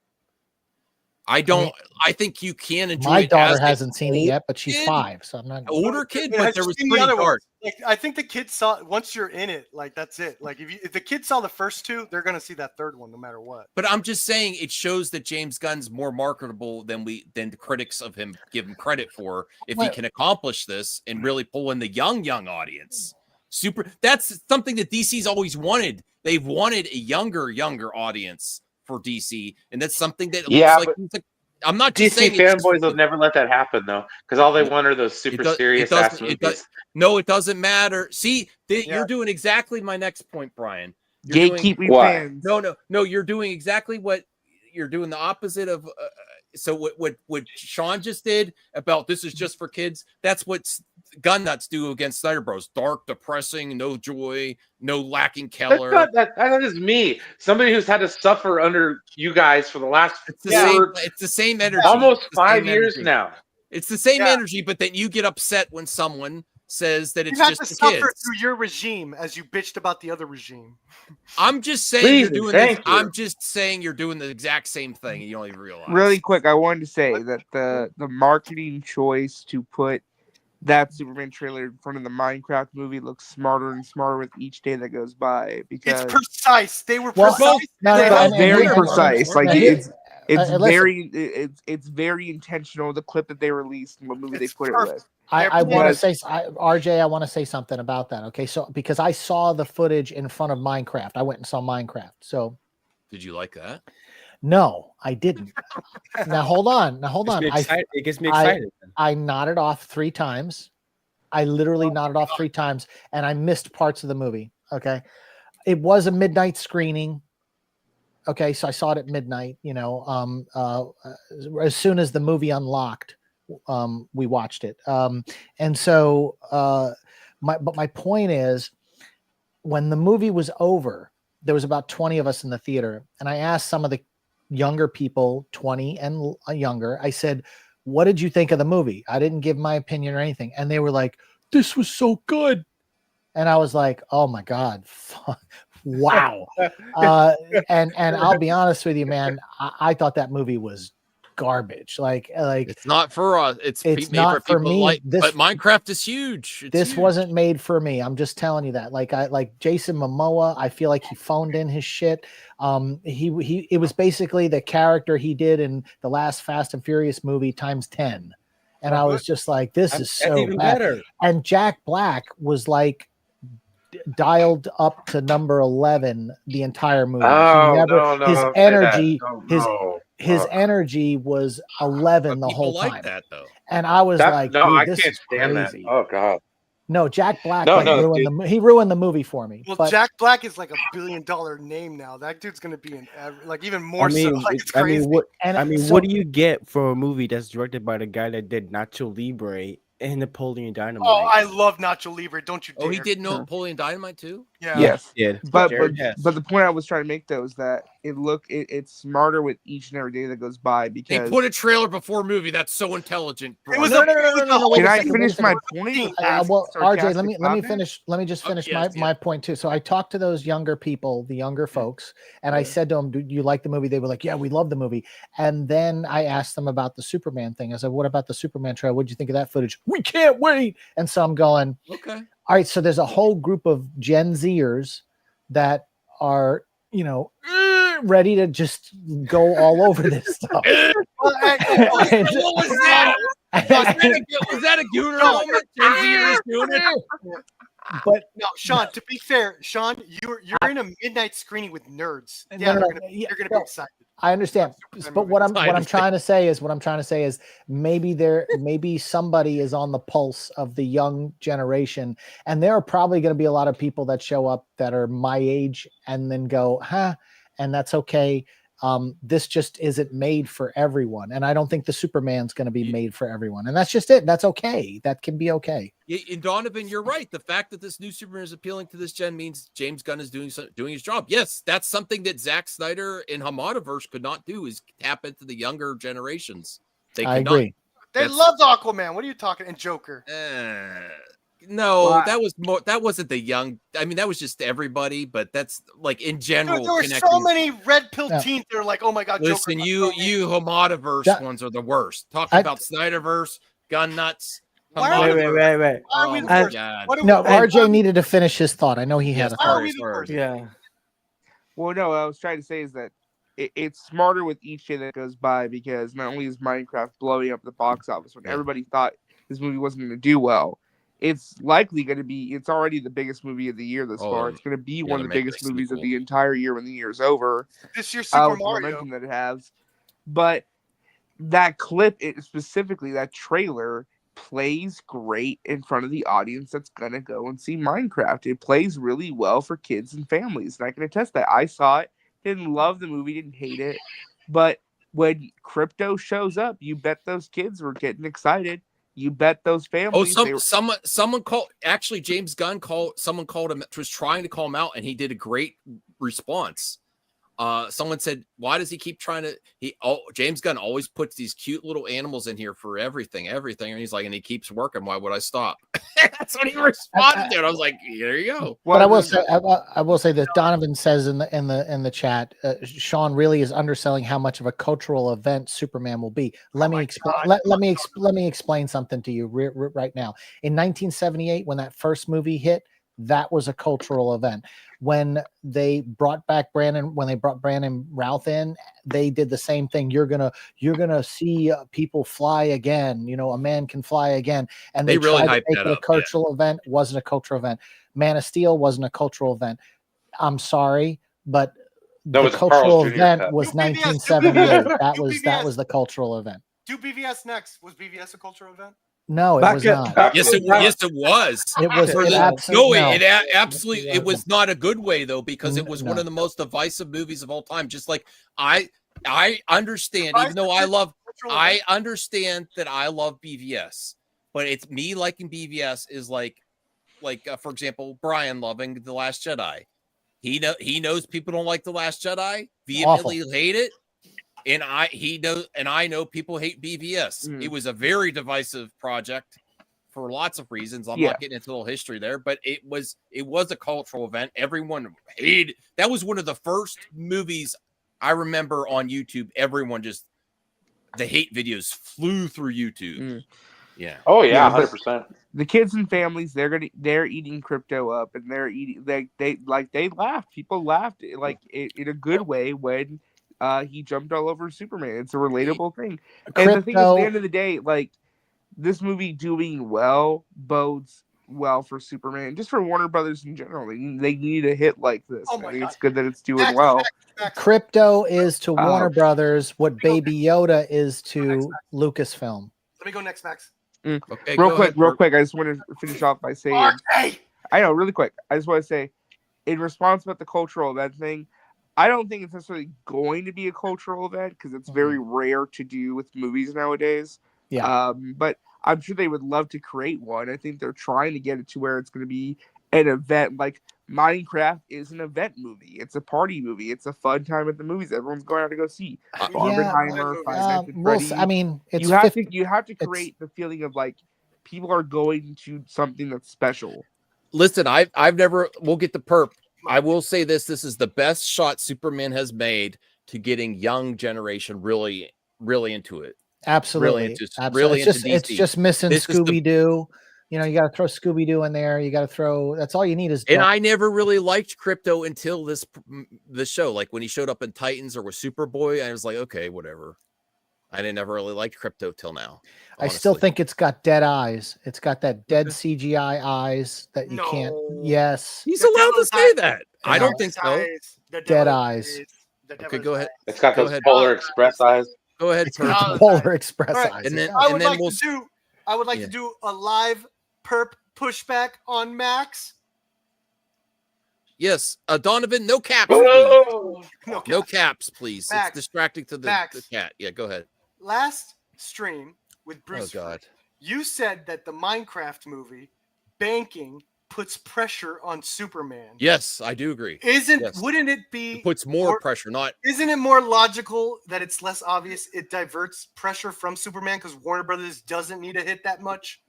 I don't. I think you can enjoy. My it daughter as hasn't seen it yet, but she's kid. 5, so I'm not. Older kid, Has but there she was seen the pretty other dark. ones? Like I think the kids saw once you're in it, like that's it. Like if the kids saw the first two, they're gonna see that third one no matter what. But I'm just saying it shows that James Gunn's more marketable than the critics of him give him credit for. If he can accomplish this and really pull in the young audience, that's something that DC's always wanted. They've wanted a younger audience for DC, and that's something that looks like. I'm not just DC saying fanboys will never let that happen though, because all they want are those super serious ass movies. No, it doesn't matter. See, you're doing exactly my next point, Brian. Gatekeeping fans. No. You're doing exactly what you're doing. The opposite of. So what Sean just did about this is just for kids. That's what gun nuts do against Snyder Bros. Dark, depressing, no joy, no lacking Keller. That is me. Somebody who's had to suffer under you guys for the last It's the same energy. Almost 5 years now. It's the same energy, but then you get upset when someone says that it's you have just to for suffer kids. through your regime as you bitched about the other regime. I'm just saying I'm just saying you're doing the exact same thing and you don't even realize. Really quick, I wanted to say that the marketing choice to put that Superman trailer in front of the Minecraft movie looks smarter and smarter with each day that goes by, because it's precise. They were precise. Very precise. Like it's very intentional. The clip that they released and what movie they put it with. I want to say, RJ, I want to say something about that. Okay, so because I saw the footage in front of Minecraft, I went and saw Minecraft. So, did you like that? No, I didn't. Now hold on. It gets me excited. I nodded off 3 times. I literally nodded off 3 times, and I missed parts of the movie. Okay, it was a midnight screening. Okay, so I saw it at midnight. As soon as the movie unlocked, we watched it. And so, my point is, when the movie was over, there was about 20 of us in the theater, and I asked some of the younger people, 20 and younger, I said, what did you think of the movie? I didn't give my opinion or anything. And they were like, this was so good. And I was like, oh my God, wow. And I'll be honest with you, man, I thought that movie was garbage. Like it's not for us. It's made not for me. But Minecraft is huge. This wasn't made for me. I'm just telling you that. Like Jason Momoa, I feel like he phoned in his shit. It was basically the character he did in the last Fast and Furious movie times 10. And I was just like, this is so even bad. better. And Jack Black was like dialed up to number 11 the entire movie. His energy was 11 the whole time. Like that though. And I was like, no, I this can't is stand crazy. that. Oh God. No, Jack Black No, like, no, he ruined the movie for me. Well, but Jack Black is like $1 billion name now. That dude's gonna be like even more so. Like it's crazy. What do you get for a movie that's directed by the guy that did Nacho Libre and Napoleon Dynamite? Oh, I love Nacho Libre. Don't you dare. Oh, he did Napoleon Dynamite too? Yeah. Yes. Yeah. But the point I was trying to make though is that it's smarter with each and every day that goes by They because put a trailer before movie. That's so intelligent. It was No. wait Can a I second, finish my wait a second. point? well, RJ, let me comment? finish. Let me just finish yes, my point too. So I talked to those younger people, the younger folks, and I said to them, "Do you like the movie?" They were like, "Yeah, we love the movie." And then I asked them about the Superman thing. I said, "What about the Superman trailer? What did you think of that footage?" We can't wait. And so I'm going, Okay. all right. So there's a whole group of Gen Zers that are, ready to just go all over this stuff. What was that? Was that a Gooner moment? Gen Z doing it? But No, Sean. To be fair, Sean, you're in a midnight screening with nerds. No, Yeah, no, you're gonna be excited. I understand, but what I'm trying to say is maybe somebody is on the pulse of the young generation, and there are probably going to be a lot of people that show up that are my age and then go, and that's okay. This just isn't made for everyone, and I don't think the Superman's going to be made for everyone, and that's just it. That's okay. That can be okay. And Donovan, you're right. The fact that this new Superman is appealing to this gen means James Gunn is doing his job. Yes, that's something that Zack Snyder and Hamadaverse could not do, is tap into the younger generations. I agree. They loved Aquaman. What are you talking? And Joker. No, that wasn't the young. I mean, that was just everybody, but that's like in general. Dude, there were so many red pill teens that are like, oh my god, listen, Joker, you Hamadaverse ones are the worst. Talking about Snyderverse, gun nuts. Wait. Why are we the worst? RJ needed to finish his thought. I know he had a thought. Yeah. Well, no, what I was trying to say is that it's smarter with each day that goes by because not only is Minecraft blowing up the box office when everybody thought this movie wasn't going to do well, it's likely going to be. It's already the biggest movie of the year thus far. It's going to be one of the biggest movies of the entire year when the year's over. This year's Super Mario. Momentum that it has, but that clip, specifically that trailer, plays great in front of the audience that's gonna go and see Minecraft. It plays really well for kids and families, and I can attest that. I saw it, didn't love the movie, didn't hate it, but when crypto shows up, you bet those kids were getting excited. You bet those families. Someone called. Actually, James Gunn someone called him. Was trying to call him out, and he did a great response. Someone said, "Why does he keep trying to?" James Gunn always puts these cute little animals in here for everything, and he's like, and he keeps working. Why would I stop? That's what he responded to. And I was like, there you go. But I will say that Donovan says in the chat, Sean really is underselling how much of a cultural event Superman will be. Let me explain something to you right now. In 1978, when that first movie hit, that was a cultural event. When they brought Brandon Routh in, they did the same thing. You're gonna see people fly again. A man can fly again. And they really tried to make it a cultural event. Wasn't a cultural event. Man of Steel wasn't a cultural event. I'm sorry, but the cultural event was 1978. That was the cultural event. Do BVS next. Was BVS a cultural event? No, it was not. Yes, it was. It was. Absolutely. It was not a good way though, because it was one of the most divisive movies of all time. Just like I understand, even though I understand that I love BVS, but it's me liking BVS is like for example, Brian loving The Last Jedi. He knows people don't like The Last Jedi, vehemently hate it. And I know people hate BVS. It was a very divisive project for lots of reasons. I'm not getting into the whole history there, but it was a cultural event. Everyone hated. That was one of the first movies I remember on YouTube. Everyone the hate videos flew through YouTube. Yeah. Oh yeah, 100%. The kids and families, they're eating crypto up, and they're eating. They laughed. People laughed in a good way when. He jumped all over Superman. It's a relatable thing. And the thing is, at the end of the day, this movie doing well bodes well for Superman, just for Warner Brothers in general. They need a hit like this. I think it's good that it's doing well. Crypto is to Warner Brothers what Baby Yoda is to Lucasfilm. Let me go next, Max. Okay, Real go quick, ahead, real Bert. quick. I just want to finish off by saying, I know, really quick. I just want to say, in response about the cultural event thing, I don't think it's necessarily going to be a cultural event because it's very rare to do with movies nowadays. Yeah. But I'm sure they would love to create one. I think they're trying to get it to where it's going to be an event. Like Minecraft is an event movie. It's a party movie. It's a fun time at the movies. Everyone's going out to go see. Barbenheimer, Five Nights at Freddy's. I mean, it's you have to create the feeling of like people are going to something that's special. Listen, I've never. We'll get the perp. I will say this: this is the best shot Superman has made to getting young generation really into it. Absolutely. Really into DC. It's just missing Scooby Doo. You know, you got to throw Scooby Doo in there. You got to throw. That's all you need is. And I never really liked Crypto until this show. Like when he showed up in Titans or with Superboy, I was like, okay, whatever. I didn't ever really like Crypto till now. Honestly. I still think it's got dead eyes. It's got that dead CGI eyes that you can't. Yes, he's allowed to say that. I don't think so. Dead eyes. Okay, go ahead. It's got those Polar Express eyes. Go ahead. Polar Express eyes. And then I would like to do a live perp pushback on Max. Yes, Donovan, no caps. No caps, please. Max, it's distracting to the cat. Yeah, go ahead. Last stream with Bruce. Oh God. You said that the Minecraft movie banking puts pressure on Superman. Yes, I do agree. Wouldn't it be? It puts more pressure, not. Isn't it more logical that it's less obvious? It diverts pressure from Superman because Warner Brothers doesn't need to hit that much.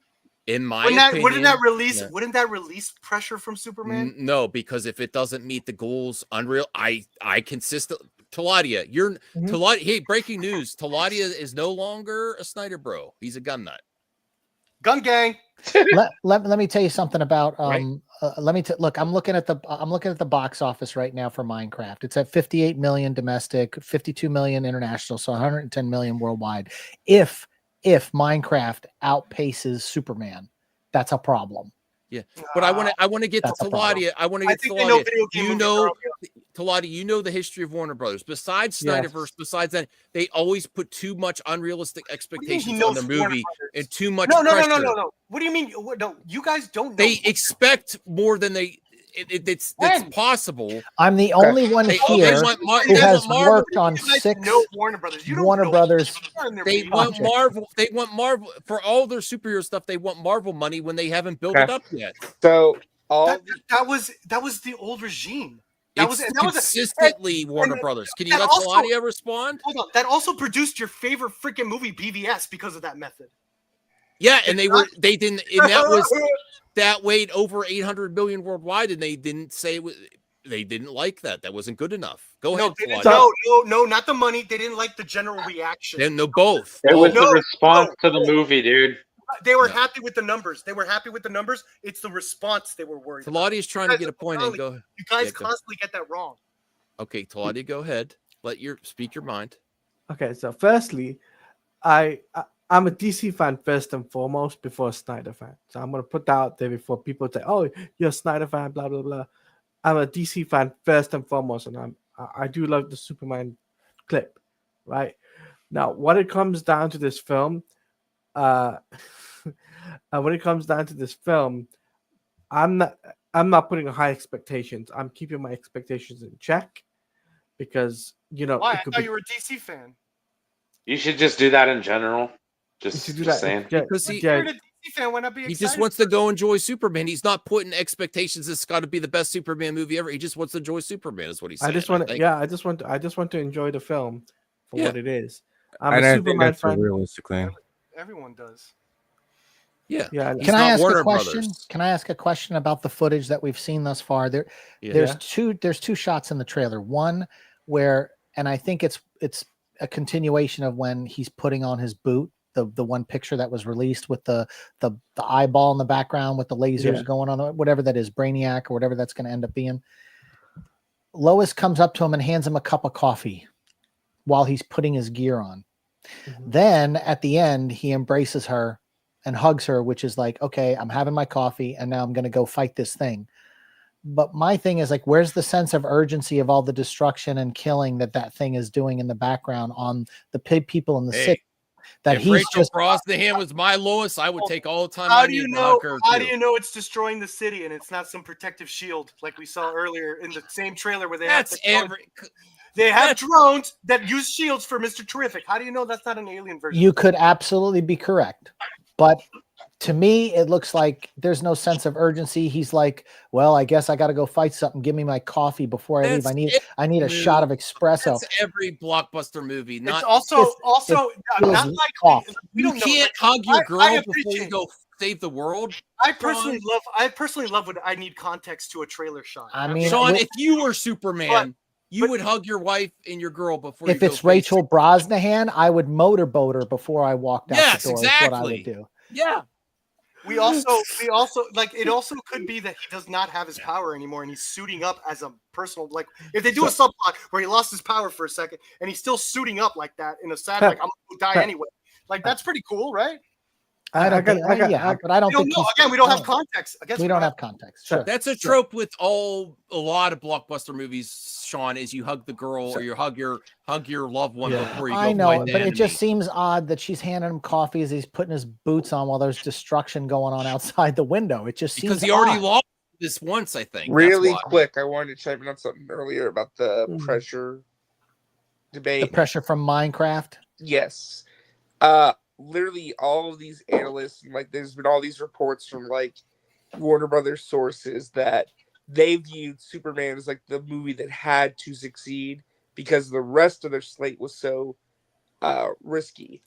In my opinion, wouldn't that release pressure from Superman? No, because if it doesn't meet the goals, Unreal, I consistently. Taladia, Taladia. Hey, breaking news: Taladia is no longer a Snyder bro. He's a gun nut. Gun gang. let me tell you something about look. I'm looking at the box office right now for Minecraft. It's at 58 million domestic, 52 million international, so 110 million worldwide. If Minecraft outpaces Superman, that's a problem. Yeah, but I want to get to Taladia. I want to get to Taladia. Taladia, you know the history of Warner Brothers. Besides Snyderverse, besides that, they always put too much unrealistic expectations on their movie and too much pressure. No. What do you mean? No, you guys don't know. They expect more than it's possible. I'm the only one here who has worked on 6 Warner Brothers. Warner Brothers. They want Marvel. They want Marvel for all their superhero stuff. They want Marvel money when they haven't built it up yet. So that was the old regime. That was consistently Warner Brothers. Can you let Taladia respond? Hold on. That also produced your favorite freaking movie, BVS, because of that method. Yeah, and that weighed over 800 million worldwide, and they didn't say they didn't like that. That wasn't good enough. Go ahead. No, not the money. They didn't like the general reaction. Then both. It was the response to the movie, dude. They were happy with the numbers. It's the response they were worried about. Taladia's trying to get a point in. Go ahead. You guys constantly get that wrong. Okay, Taladia, go ahead. Speak your mind. Okay, so firstly, I'm a DC fan first and foremost before a Snyder fan. So I'm going to put that out there before people say, oh, you're a Snyder fan, blah, blah, blah. I'm a DC fan first and foremost, and I do love the Superman clip, right? Now, when it comes down to this film, I'm not putting high expectations. I'm keeping my expectations in check because, Why? I thought you were a DC fan. You should just do that in general. Just saying. Because you're a DC fan, why not be he just wants to go enjoy Superman. He's not putting expectations. It's got to be the best Superman movie ever. He just wants to enjoy Superman. Is what he's saying. I just want to enjoy the film for what it is. I'm a Superman fan. Realistically, everyone does. Yeah. Can I ask a question? Can I ask a question about the footage that we've seen thus far? There's two shots in the trailer. One where, and I think it's a continuation of when he's putting on his boot. The one picture that was released with the eyeball in the background with the lasers going on, whatever that is, Brainiac or whatever that's going to end up being. Lois comes up to him and hands him a cup of coffee while he's putting his gear on. Mm-hmm. Then at the end, he embraces her and hugs her, which is like, okay, I'm having my coffee and now I'm going to go fight this thing. But my thing is like, where's the sense of urgency of all the destruction and killing that thing is doing in the background on the people in the city? that If he's Rachel just Brosnahan was my Lois, I would take all the time How I do need you to know? hug her How too. do you know it's destroying the city and it's not some protective shield like we saw earlier in the same trailer where they have That's the drones- every. they have that's- drones that use shields for Mr. Terrific. How do you know that's not an alien version? you could absolutely be correct, but to me, it looks like there's no sense of urgency. He's like, well, I guess I got to go fight something. Give me my coffee before I leave. That's I need a shot of espresso. That's every blockbuster movie. It's Not also feels not off. likely. We you don't know. can't Like, hug your I girl before you appreciate- go save the world. I personally love when I need context to a trailer shot. I mean, Sean, if you were Superman, you but- would hug your wife and your girl before you if go it's face Rachel Brosnahan, I would motorboat her before I walked out Yes, the door. Is what I would exactly. do. Yeah. We also like it also could be that he does not have his power anymore and he's suiting up as a personal, like if they do a subplot where he lost his power for a second and he's still suiting up like that in a sad like I'm gonna die anyway. Like that's pretty cool, right? But I don't We don't think know. Again, we don't have context. I guess we don't have context. Sure. That's a trope with a lot of blockbuster movies, Sean, is you hug the girl or you hug your loved one before you go I know, fight the but it enemy. just seems odd that she's handing him coffee as he's putting his boots on while there's destruction going on outside the window. It just seems because he already odd. lost this once, I think. Really That's why. quick, I wanted to chime in on something earlier about the pressure debate. The pressure from Minecraft. Yes. Literally all of these analysts, like there's been all these reports from like Warner Brothers sources that they viewed Superman as like the movie that had to succeed because the rest of their slate was so risky,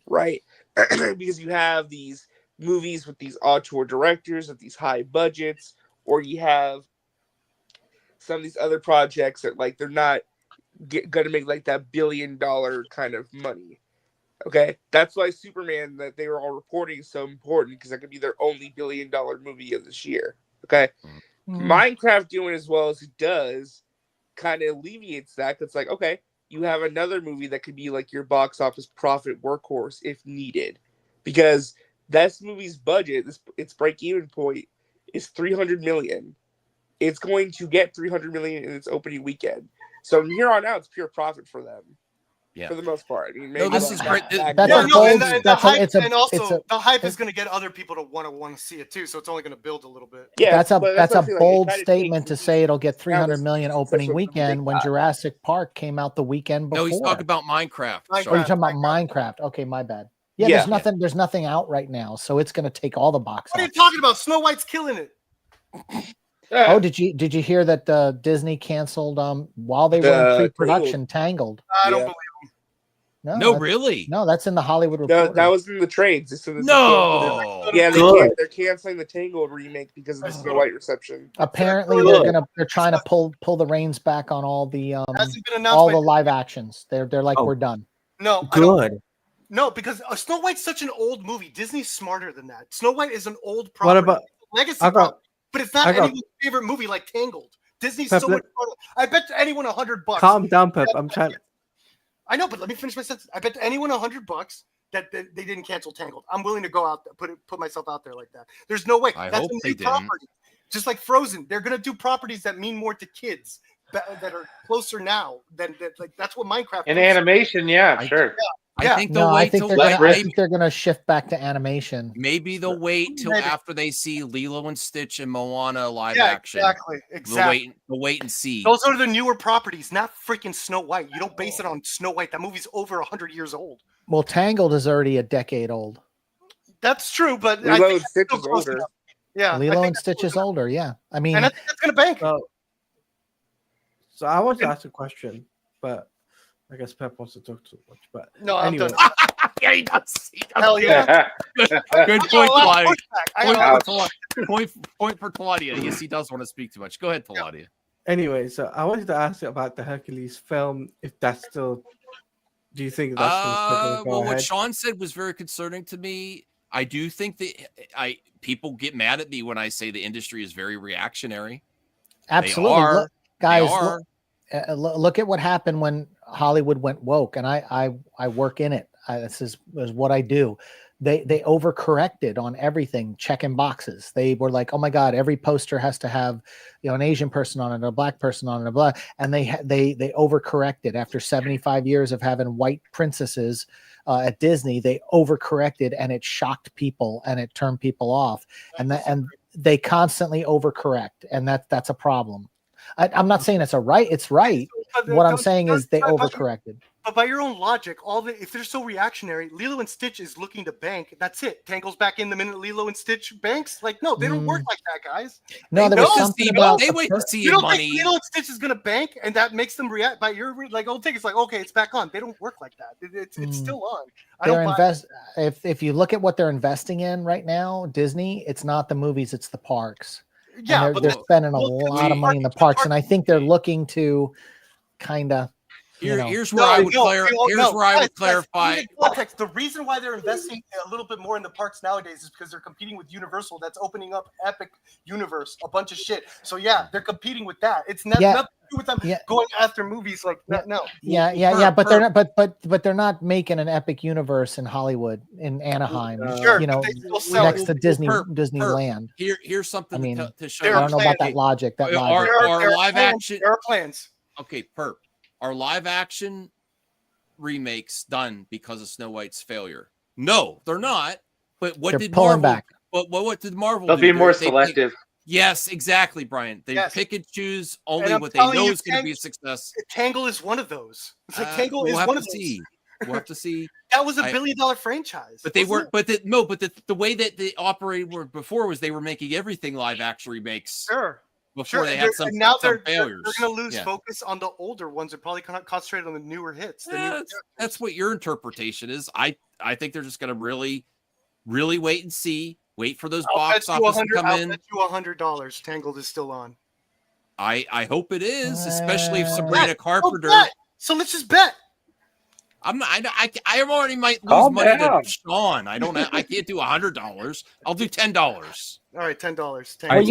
right? Because you have these movies with these auteur directors with these high budgets, or you have some of these other projects that like they're not gonna make like that $1 billion kind of money. Okay, that's why Superman that they were all reporting is so important because that could be their only $1 billion movie of this year. Okay, Minecraft doing as well as it does kind of alleviates that. It's like, okay, you have another movie that could be like your box office profit workhorse if needed, because this movie's budget, its break-even point is $300 million. It's going to get $300 million in its opening weekend. So from here on out, it's pure profit for them. Yeah. For the most part. I mean, No, maybe this is great. That's Yeah, a no, bold- and the that's a- hype, it's a- and also it's a- the hype is going to get other people to want to see it too. So it's only going to build a little bit. Yeah, that's a but that's a what I'm saying, like, it bold kinda statement to takes say it'll get now 300 this million is opening such a weekend big when guy. Jurassic Park came out the weekend before. No, he's talking about Minecraft. Oh, you're talking about Minecraft. Okay, my bad. Yeah, Yeah. there's nothing out right now, so it's going to take all the box What are you office. talking about? Snow White's killing it. Oh, did you hear that Disney canceled while they were in pre-production Tangled? I don't Yeah. believe No, No, really? No, that's in the Hollywood No, Reporter. that was in the trades. They said that No. yeah, Good. they're canceling the Tangled remake because of the Snow White reception. Apparently they're trying to pull the reins back on all the hasn't been announced all by the live actions. They're like Oh. we're done. No, I don't. Good. No, because Snow White's such an old movie. Disney's smarter than that. Snow White is an old What property. about Legacy I got- property, but it's not I got- anyone's favorite movie like Tangled. Disney's Pep, so much smarter. I bet to anyone $100. calm down, Pep? I'm trying. I know, but let me finish my sentence. I bet to anyone $100 that they didn't cancel Tangled. I'm willing to go out there, put myself out there like that. There's no way. I That's hope a they new didn't. property. Just like Frozen, they're gonna do properties that mean more to kids that are closer now than that. Like that's what Minecraft In is. animation, yeah, sure. Yeah. I think No, they'll I wait think till they're less gonna, I risky. think they're gonna shift back to animation. maybe they'll wait till Maybe. after they see Lilo and Stitch and Moana live Yeah, action. exactly. We'll wait and see. Those are the newer properties, not freaking Snow White. You don't base it on Snow White. That movie's over 100 years old. Well, Tangled is already a decade old. That's true, but I Lilo think and that's Stitch still is close older. enough. Yeah, I Lilo think and that's Stitch close is enough. older. Yeah, I mean, And I think that's gonna bank. So I want to ask a question, but I guess Pep wants to talk too much. But No, I'm anyway, done. Yeah, he does. He does. Hell yeah. Good I got point, a lot of Claudia. pushback. I got a lot of Point for Claudia. Yes, he does want to speak too much. Go ahead, Claudia. anyway, so I wanted to ask you about the Hercules film. If that's still, do you think that's still going to go Well, what ahead? Sean said was very concerning to me. I do think that people get mad at me when I say the industry is very reactionary. absolutely, They are. Look, guys. They are. Look at what happened when Hollywood went woke, and I work in it. This is what I do. they overcorrected on everything, checking boxes. They were like, oh my God, every poster has to have, an Asian person on it, or a black person on it, or blah. And they overcorrected after 75 years of having white princesses at Disney. They overcorrected, and it shocked people, and it turned people off. And they constantly overcorrect, and that's a problem. I'm not saying it's right. What I'm saying is they overcorrected. But by your own logic, if they're so reactionary, Lilo and Stitch is looking to bank. That's it. Tangle's back in the minute Lilo and Stitch banks. Like, no, they don't work like that, guys. No, there was something about they wait to see you don't money. think Lilo and Stitch is going to bank, and that makes them react. By your old take, it's like, okay, it's back on. They don't work like that. It's still on. If you look at what they're investing in right now, Disney, it's not the movies, it's the parks. Yeah, and they're spending a lot of money in the parks, and I think they're looking to kind of. Here's where I would clarify. Context. The reason why they're investing a little bit more in the parks nowadays is because they're competing with Universal. That's opening up Epic Universe, a bunch of shit. So yeah, they're competing with that. It's nothing to do with them going after movies like that. No. Yeah. But they're not. But they're not making an Epic Universe in Hollywood, in Anaheim. Next to Disneyland. Here's something to show. I don't know about that logic. Our live action. There are plans. Okay, Perp. Are live action remakes done because of Snow White's failure? No, they're not. But what did Marvel? Back. But what did Marvel? They'll be more selective. Yes, exactly, Brian. They pick and choose only what they know is going to be a success. Tangle is one of those. It's like Tangle is one of those. We'll have to see. That was $1 billion franchise. But they weren't. But the way that they operated before was they were making everything live action remakes. Sure. Before they had some failures. They're going to lose focus on the older ones and probably concentrate on the newer hits. That's what your interpretation is. I think they're just going to really, really wait and see. Wait for those box office to come in. I'll bet you $100 Tangled is still on. I hope it is, especially if Sabrina Carpenter. So let's just bet. I already might lose money to Sean. I can't do $100. I'll do $10. All right, $10. Well,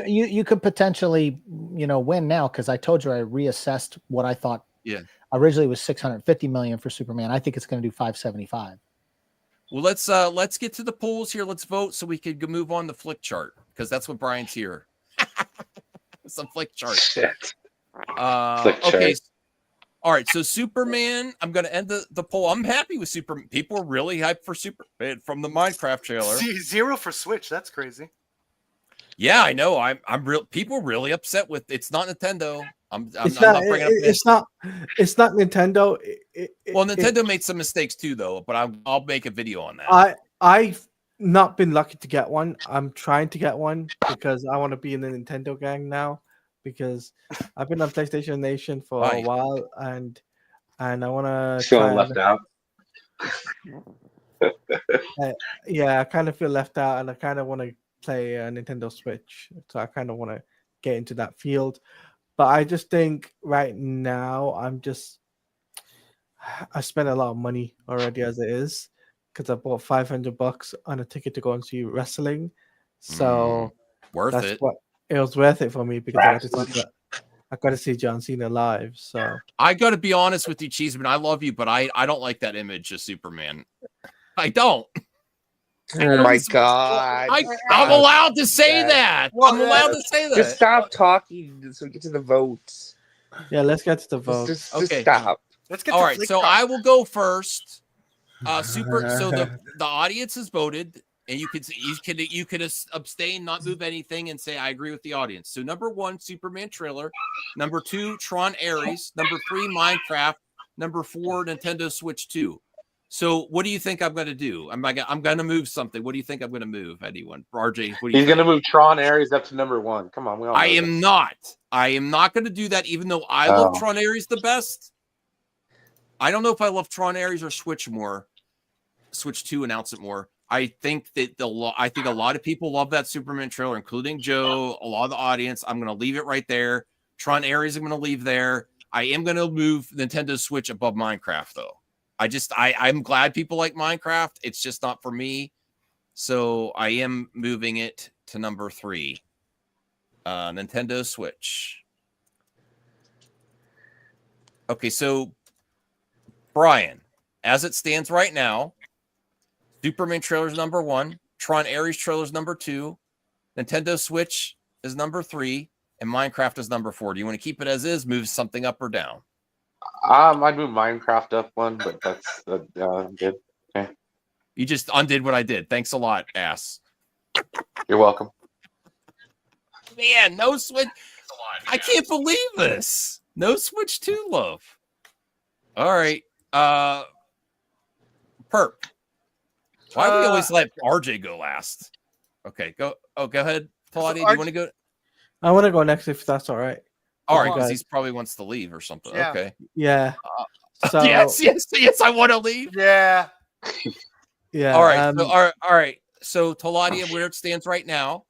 you could potentially win now, because I told you I reassessed what I thought. Yeah. Originally it was $650 million for Superman. I think it's going to do $575. Well, let's get to the polls here. Let's vote so we could move on the flick chart, because that's what Brian's here. Some flick chart. Shit. Okay. All right, so Superman, I'm going to end the poll. I'm happy with Superman. People are really hyped for Superman from the Minecraft trailer. 0 for Switch. That's crazy. Yeah, I know. I'm real. People are really upset with it's not Nintendo. It's not Nintendo. Nintendo made some mistakes too, though. But I'll make a video on that. I've not been lucky to get one. I'm trying to get one because I want to be in the Nintendo gang now. Because I've been on PlayStation Nation for a while, and I want to feel left out. I kind of feel left out, and I kind of want to play a Nintendo Switch, so I kind of want to get into that field. But I just think right now I spent a lot of money already as it is, because I bought $500 on a ticket to go and see wrestling. So worth it. It was worth it for me because I got to see John Cena live. So I got to be honest with you, Cheeseman. I love you, but I don't like that image of Superman. I don't. Oh my God! I'm allowed to say that. I'm allowed to say that. Just stop talking so we get to the votes. Yeah, let's get to the vote. Just stop. Let's get. All right, so I will go first. So the audience has voted. And you could abstain, not move anything, and say I agree with the audience. So number 1, Superman trailer. Number 2, Tron Ares. Number 3, Minecraft. Number 4, Nintendo Switch 2. So what do you think I'm going to do? I'm going to move something. What do you think I'm going to move? Anyone? RJ? What do you He's going to move Tron Ares up to number 1. Come on, I am not going to do that. Even though I love Tron Ares the best. I don't know if I love Tron Ares or Switch more. Switch 2 announce it more. I think that a lot of people love that Superman trailer, including Joe, a lot of the audience. I'm going to leave it right there. Tron Ares, I'm going to leave there. I am going to move Nintendo Switch above Minecraft, though. I'm glad people like Minecraft. It's just not for me. So I am moving it to number 3. Nintendo Switch. Okay, so Brian, as it stands right now, Superman trailer's number 1. Tron Ares trailer's number 2. Nintendo Switch is number 3. And Minecraft is number 4. Do you want to keep it as is, move something up or down? I'd move Minecraft up one, but that's good. Okay. You just undid what I did. Thanks a lot, ass. You're welcome. Man, no Switch. I can't believe this. No Switch 2 love. All right. Perp. Why do we always let RJ go last? Okay, go. Oh, go ahead, Claudia. Do you want to go? I want to go next if that's all right. All right, because he probably wants to leave or something. Yeah. Okay. Yeah. So Yes. I want to leave. Yeah. yeah. All right. All right. So Taladia, where it stands right now,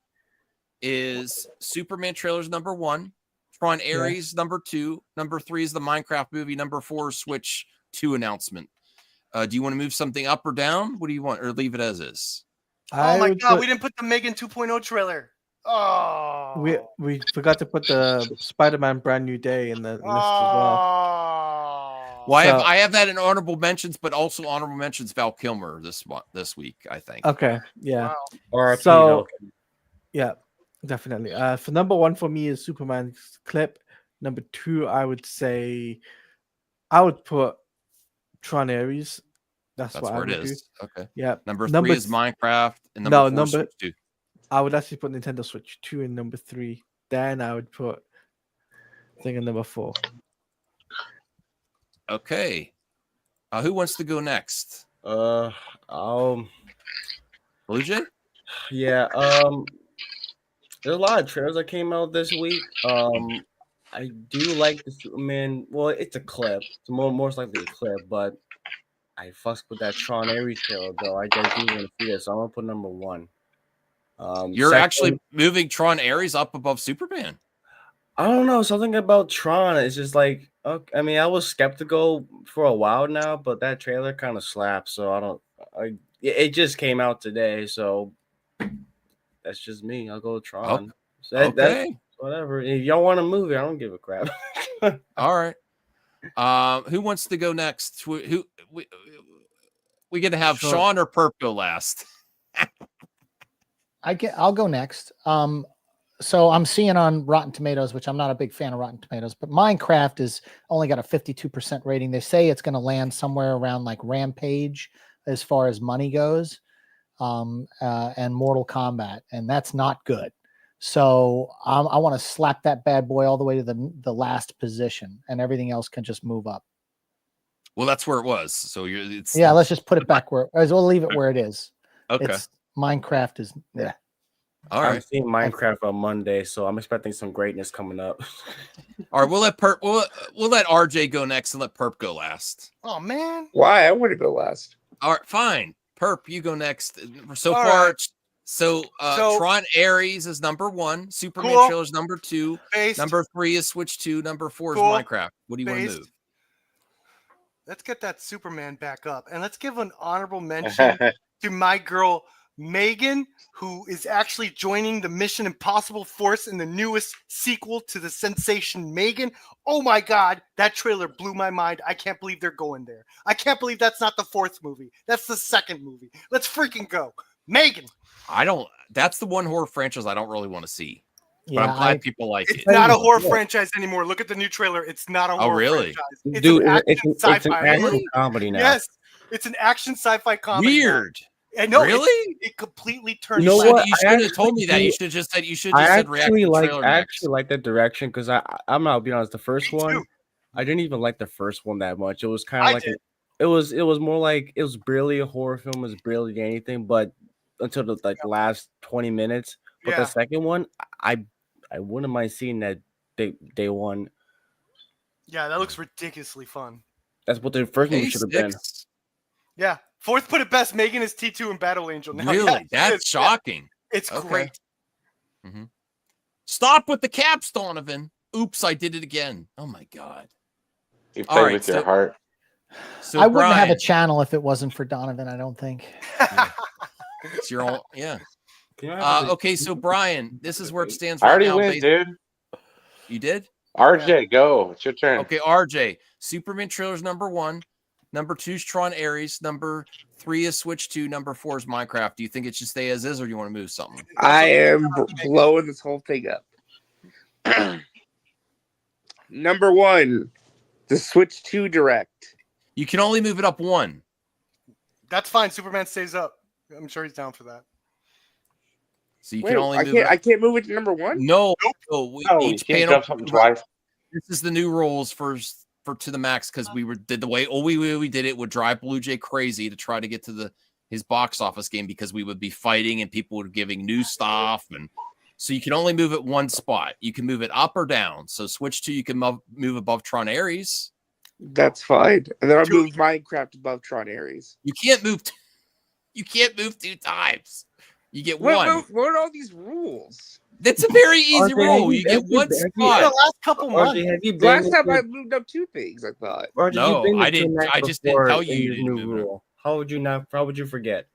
is Superman trailers number 1, Tron Ares number 2, number 3 is the Minecraft movie, number 4 is Switch 2 announcement. Do you want to move something up or down? What do you want, or leave it as is? Oh my God, we didn't put the Megan 2.0 trailer. Oh, we forgot to put the Spider-Man Brand New Day in the list as well. Well, I have that in honorable mentions, but also honorable mentions Val Kilmer this week, I think. Okay, yeah. Wow. So, yeah, definitely. For number 1 for me is Superman's clip. Number 2, I would say, I would put Tron Ares. That's what where I would it is. do. Okay. Yeah. Number 3 is Minecraft, and number 4 is Switch 2. I would actually put Nintendo Switch 2 in number 3. Then I would put thing in number 4. Okay. Who wants to go next? Blue Jay? Yeah. There's a lot of trailers that came out this week. I do like the Superman. Well, it's a clip. It's most likely a clip, but I fucked with that Tron Ares trailer though. I do want to see it, so I'm gonna put number 1. You're actually moving Tron Ares up above Superman. I don't know, something about Tron. It's just like, okay, I mean, I was skeptical for a while now, but that trailer kind of slaps. So it just came out today, so that's just me. I'll go with Tron. Okay. That's whatever. If y'all want a movie, I don't give a crap. All right. Who wants to go next? We get to have Sean or Perp go last. I'll go next. So I'm seeing on Rotten Tomatoes, which I'm not a big fan of Rotten Tomatoes, but Minecraft is only got a 52% rating. They say it's going to land somewhere around like Rampage as far as money goes, and Mortal Kombat, and that's not good. So I want to slap that bad boy all the way to the last position, and everything else can just move up. Well, that's where it was. So let's just put it back where. We'll leave it where it is. Okay. Minecraft is All right. I'm seeing Minecraft on Monday, so I'm expecting some greatness coming up. All right, we'll let RJ go next and let Perp go last. Oh man. Why? I want to go last. All right, fine. Perp, you go next. So All far, right. so Tron Ares is number 1. Superman trailer's number 2. Based. Number 3 is Switch 2. Number 4 is Cool. Minecraft. What do you want to move? Let's get that Superman back up, and let's give an honorable mention to my girl Megan, who is actually joining the Mission Impossible force in the newest sequel to the sensation Megan. Oh my God, that trailer blew my mind. I can't believe they're going there. I can't believe that's not the 4th movie. That's the 2nd movie. Let's freaking go. Megan. That's the one horror franchise I don't really want to see. Yeah, but I'm glad people like it. It's not a horror franchise anymore. Look at the new trailer. It's not a horror franchise. It's Dude, an action sci-fi. It's an action comedy now. Yes, it's an action sci-fi comedy. Weird. I know. Really? It completely turned. You know what? You should have told me that. You should have just said. You should have I said react to the trailer I next. actually like that direction because I'm not be honest. The first Me one, too. I didn't even like the first one that much. It was kind of like it was more like it was barely a horror film. It was barely anything, but until the last 20 minutes. But the second one, I wouldn't mind seeing that day one. Yeah, that looks ridiculously fun. That's what the first movie should have been. Yeah. 4th put it best. Megan is T2 and Battle Angel. Now, Really? That's shocking. Yeah, it's great. Mm-hmm. Stop with the caps, Donovan. Oops, I did it again. Oh my God. You play with your heart. So I wouldn't have a channel if it wasn't for Donovan, I don't think. Yeah. It's your own, yeah. Okay, so Brian, this is where it stands right I already now. win, dude. You did? RJ, go. It's your turn. Okay, RJ. Superman trailer's number 1. Number 2 is Tron Ares. Number 3 is Switch 2. Number 4 is Minecraft. Do you think it should stay as is, or do you want to move something? I am blowing this whole thing up. Number 1, the Switch 2 Direct. You can only move it up 1. That's fine. Superman stays up. I'm sure he's down for that. So you Wait, can only move I can't move it to number 1? No. No, Each you can't panel. jump something twice. This is the new rules for to the max because we did the way we did it would drive Blue Jay crazy to try to get to his box office game because we would be fighting and people were giving new stuff, and so you can only move it one spot. You can move it up or down. So Switch 2 you can move above Tron Ares. That's fine. And then I'll move Minecraft above Tron Ares. You can't move. You can't move 2 times. You get one. What are all these rules? That's a very easy rule. You get one The spot. last couple months. Last time I moved up 2 things, I thought. No, I didn't. I just didn't tell you you didn't move rule. How would you not? How would you forget?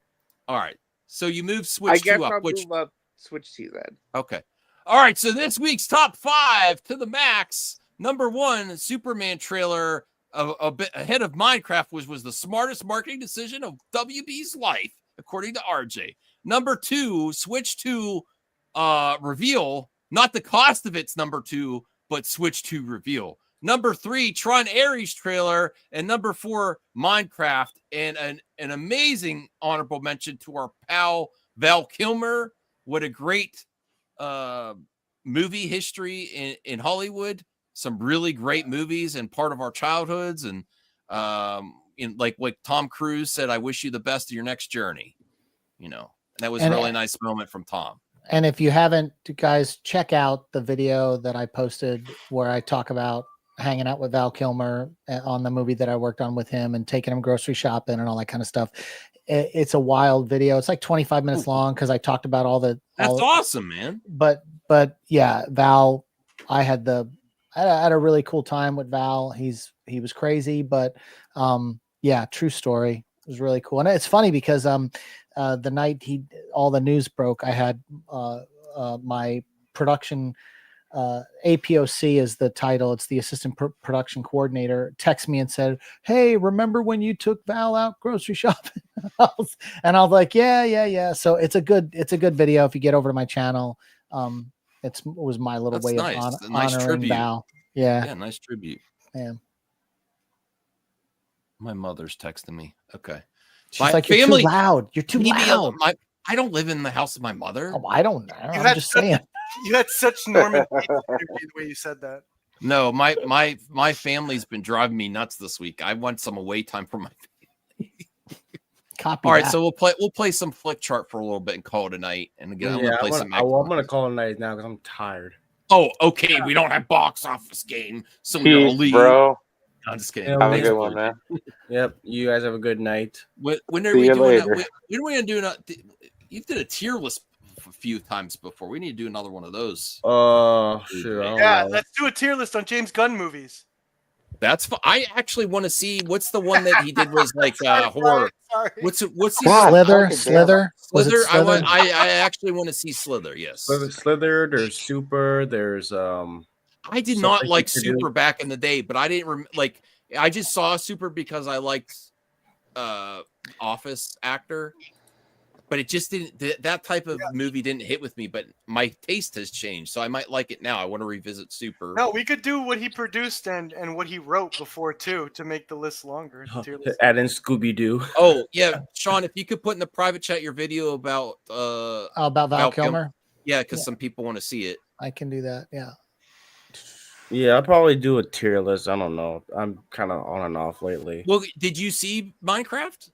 All right. So you move I Switch guess 2 up. I'll Which move up Switch 2 then. okay. All right. So this week's top 5 to the max. Number 1, Superman trailer a bit ahead of Minecraft was the smartest marketing decision of WB's life, according to RJ. Number 2, Switch 2 reveal. Not the cost of it's number 2, but Switch 2 reveal. Number 3, Tron Ares trailer. And number 4, Minecraft. And an amazing honorable mention to our pal, Val Kilmer. What a great movie history in Hollywood. Some really great movies and part of our childhoods. And in like Tom Cruise said, I wish you the best of your next journey. You know, that was a really nice moment from Tom. And if you haven't, guys, check out the video that I posted where I talk about hanging out with Val Kilmer on the movie that I worked on with him and taking him grocery shopping and all that kind of stuff. It's a wild video. It's like 25 minutes long because I talked about all the. That's awesome, man. But yeah, Val, I had a really cool time with Val. He was crazy, but yeah, true story. It was really cool. And it's funny because the night all the news broke, I had my production APOC is the title. It's the assistant production coordinator. Text me and said, "Hey, remember when you took Val out grocery shopping?" And I was like, "Yeah." So it's a good video. If you get over to my channel, it was my little way of honoring tribute. Val. Yeah, nice tribute. Yeah. My mother's texting me. Okay. She's like, "You're too loud. You're too loud." I don't live in the house of my mother. Oh, I don't know. I'm just saying. You had such Norman the way you said that. No, my family's been driving me nuts this week. I want some away time for my family. Copy. All right, that. so we'll play some flick chart for a little bit and call it a night. And again, I'm gonna play some. I'm gonna call it a night now because I'm tired. Oh, okay. We don't have box office game, so we're gonna leave. Bro. I'm just kidding. Have a good one, man. Yep. You guys have a good night. When are we doing that? When are we gonna do? You did a tier list a few times before. We need to do another one of those. Sure. Yeah, let's do a tier list on James Gunn movies. That's I actually want to see what's the one that he did was like horror. Sorry. What's Slither? Slither. I actually want to see Slither. Yes. Slither. There's Super. There's I did not like Super back in the day, but I didn't I just saw Super because I liked Office actor, but it just didn't. That type of movie didn't hit with me. But my taste has changed, so I might like it now. I want to revisit Super. No, we could do what he produced and what he wrote before too to make the list longer. The tier list. Add in Scooby Doo. Oh yeah, Sean, if you could put in the private chat your video about Val Kilmer. Yeah, because some people want to see it. I can do that. Yeah. Yeah, I'll probably do a tier list. I don't know. I'm kind of on and off lately. Well, did you see Minecraft?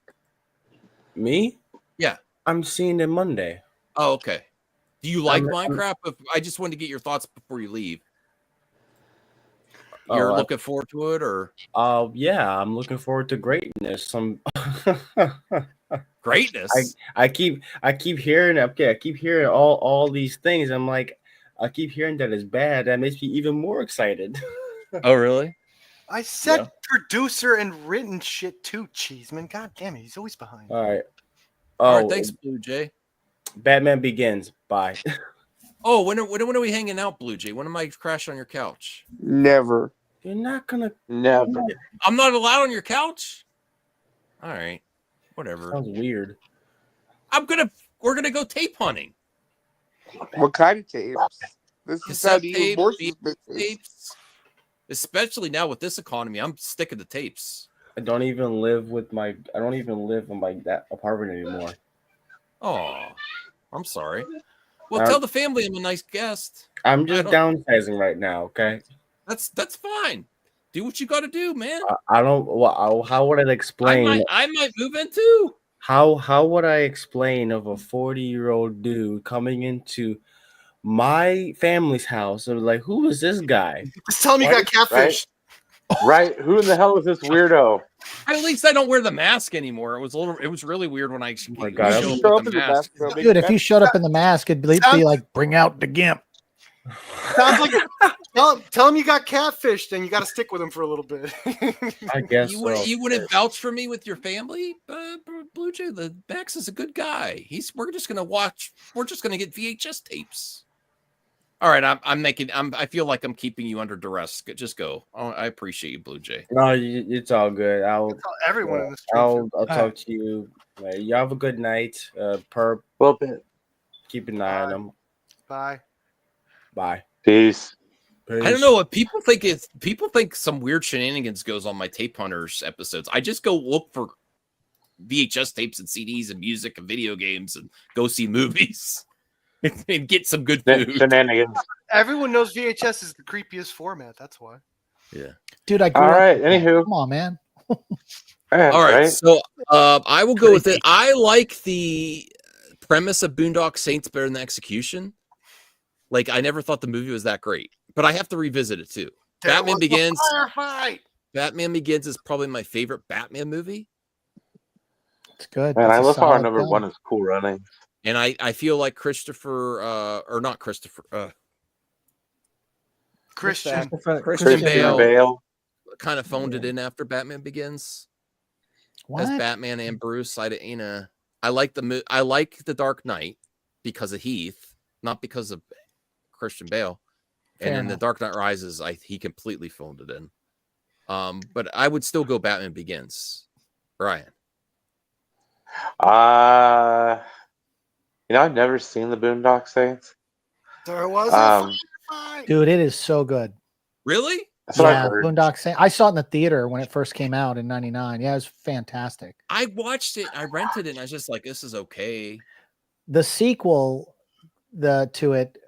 Me? Yeah. I'm seeing it Monday. Oh, okay. Do you like Minecraft? I just wanted to get your thoughts before you leave. You're looking forward to it, or? Yeah, I'm looking forward to greatness. Greatness. I keep hearing. Okay, I keep hearing all these things. I'm like, I keep hearing that it's bad. That makes me even more excited. Oh, really? I said producer and written shit too, Cheeseman. God damn it, he's always behind. All right. All right, thanks, Blue Jay. Batman Begins. Bye. Oh, when are we hanging out, Blue Jay? When am I crashing on your couch? Never. You're not gonna. Never. I'm not allowed on your couch? All right, whatever. Sounds weird. We're gonna go tape hunting. What kind of tapes? This is Cassette sounding even tape, more VHS suspicious. tapes. Especially now with this economy, I'm sticking to tapes. I don't even live in that apartment anymore. Oh, I'm sorry. Well, tell the family I'm a nice guest. I'm just downsizing right now. Okay, that's fine. Do what you got to do, man. I don't. Well, how would I explain? I might move in too. How would I explain of a 40-year-old dude coming into my family's house and like, who is this guy? Just tell him you got catfish. Right? Who in the hell is this weirdo? At least I don't wear the mask anymore. It was really weird when I Oh my God, showed up with the mask. Dude, if you showed up in the mask, it'd be like, bring out the gimp. Sounds like tell him you got catfish, then you got to stick with him for a little bit. I guess you wouldn't vouch for me with your family, Blue Jay. The Max is a good guy. We're just gonna watch. We're just gonna get VHS tapes. All right, I feel like I'm keeping you under duress. Just go. Oh, I appreciate you, Blue Jay. No, it's all good. Everyone in this. I'll talk to you. You have a good night. Perp. Well, bit. Keep an eye on them. Bye. Bye. Peace. Peace. I don't know what people think. People think some weird shenanigans goes on my Tape Hunters episodes. I just go look for VHS tapes and CDs and music and video games and go see movies and get some good food. Shenanigans. Everyone knows VHS is the creepiest format. That's why. Yeah, dude. I grew All up right. Anywho, come on, man. all right. So I will go with it. I like the premise of Boondock Saints better than the execution. Like, I never thought the movie was that great, but I have to revisit it too. Batman Begins is probably my favorite Batman movie. It's good. Man, It's I a love how our solid number film. one is Cool Running. And I feel like Christian Bale kind of phoned it in after Batman Begins. What? As Batman and Bruce. I like the Dark Knight because of Heath, not because of Christian Bale. And in The Dark Knight Rises, he completely phoned it in. But I would still go Batman Begins. Ryan. I've never seen the Boondock Saints. There was a fight. Dude, it is so good. Really? That's what Yeah, I've heard. Boondock Saints. I saw it in the theater when it first came out in '99. Yeah, it was fantastic. I watched it. I rented it, and I was just like, "This is okay." The sequel, to it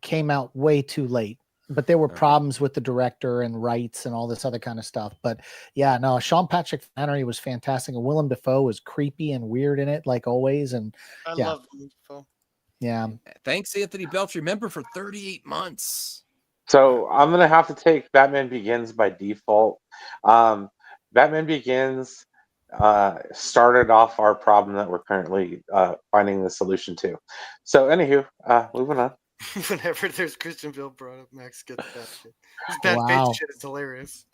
came out way too late, but there were problems with the director and rights and all this other kind of stuff. But yeah, no, Sean Patrick Flannery was fantastic, and Willem Dafoe was creepy and weird in it, like always. And I love Willem Dafoe. Yeah. Thanks, Anthony Belch. Remember, for 38 months. So I'm gonna have to take Batman Begins by default. Batman Begins started off our problem that we're currently finding the solution to. So, anywho, moving on. Whenever there's Christian Bale brought up, Max gets that shit. His bad faith shit is hilarious.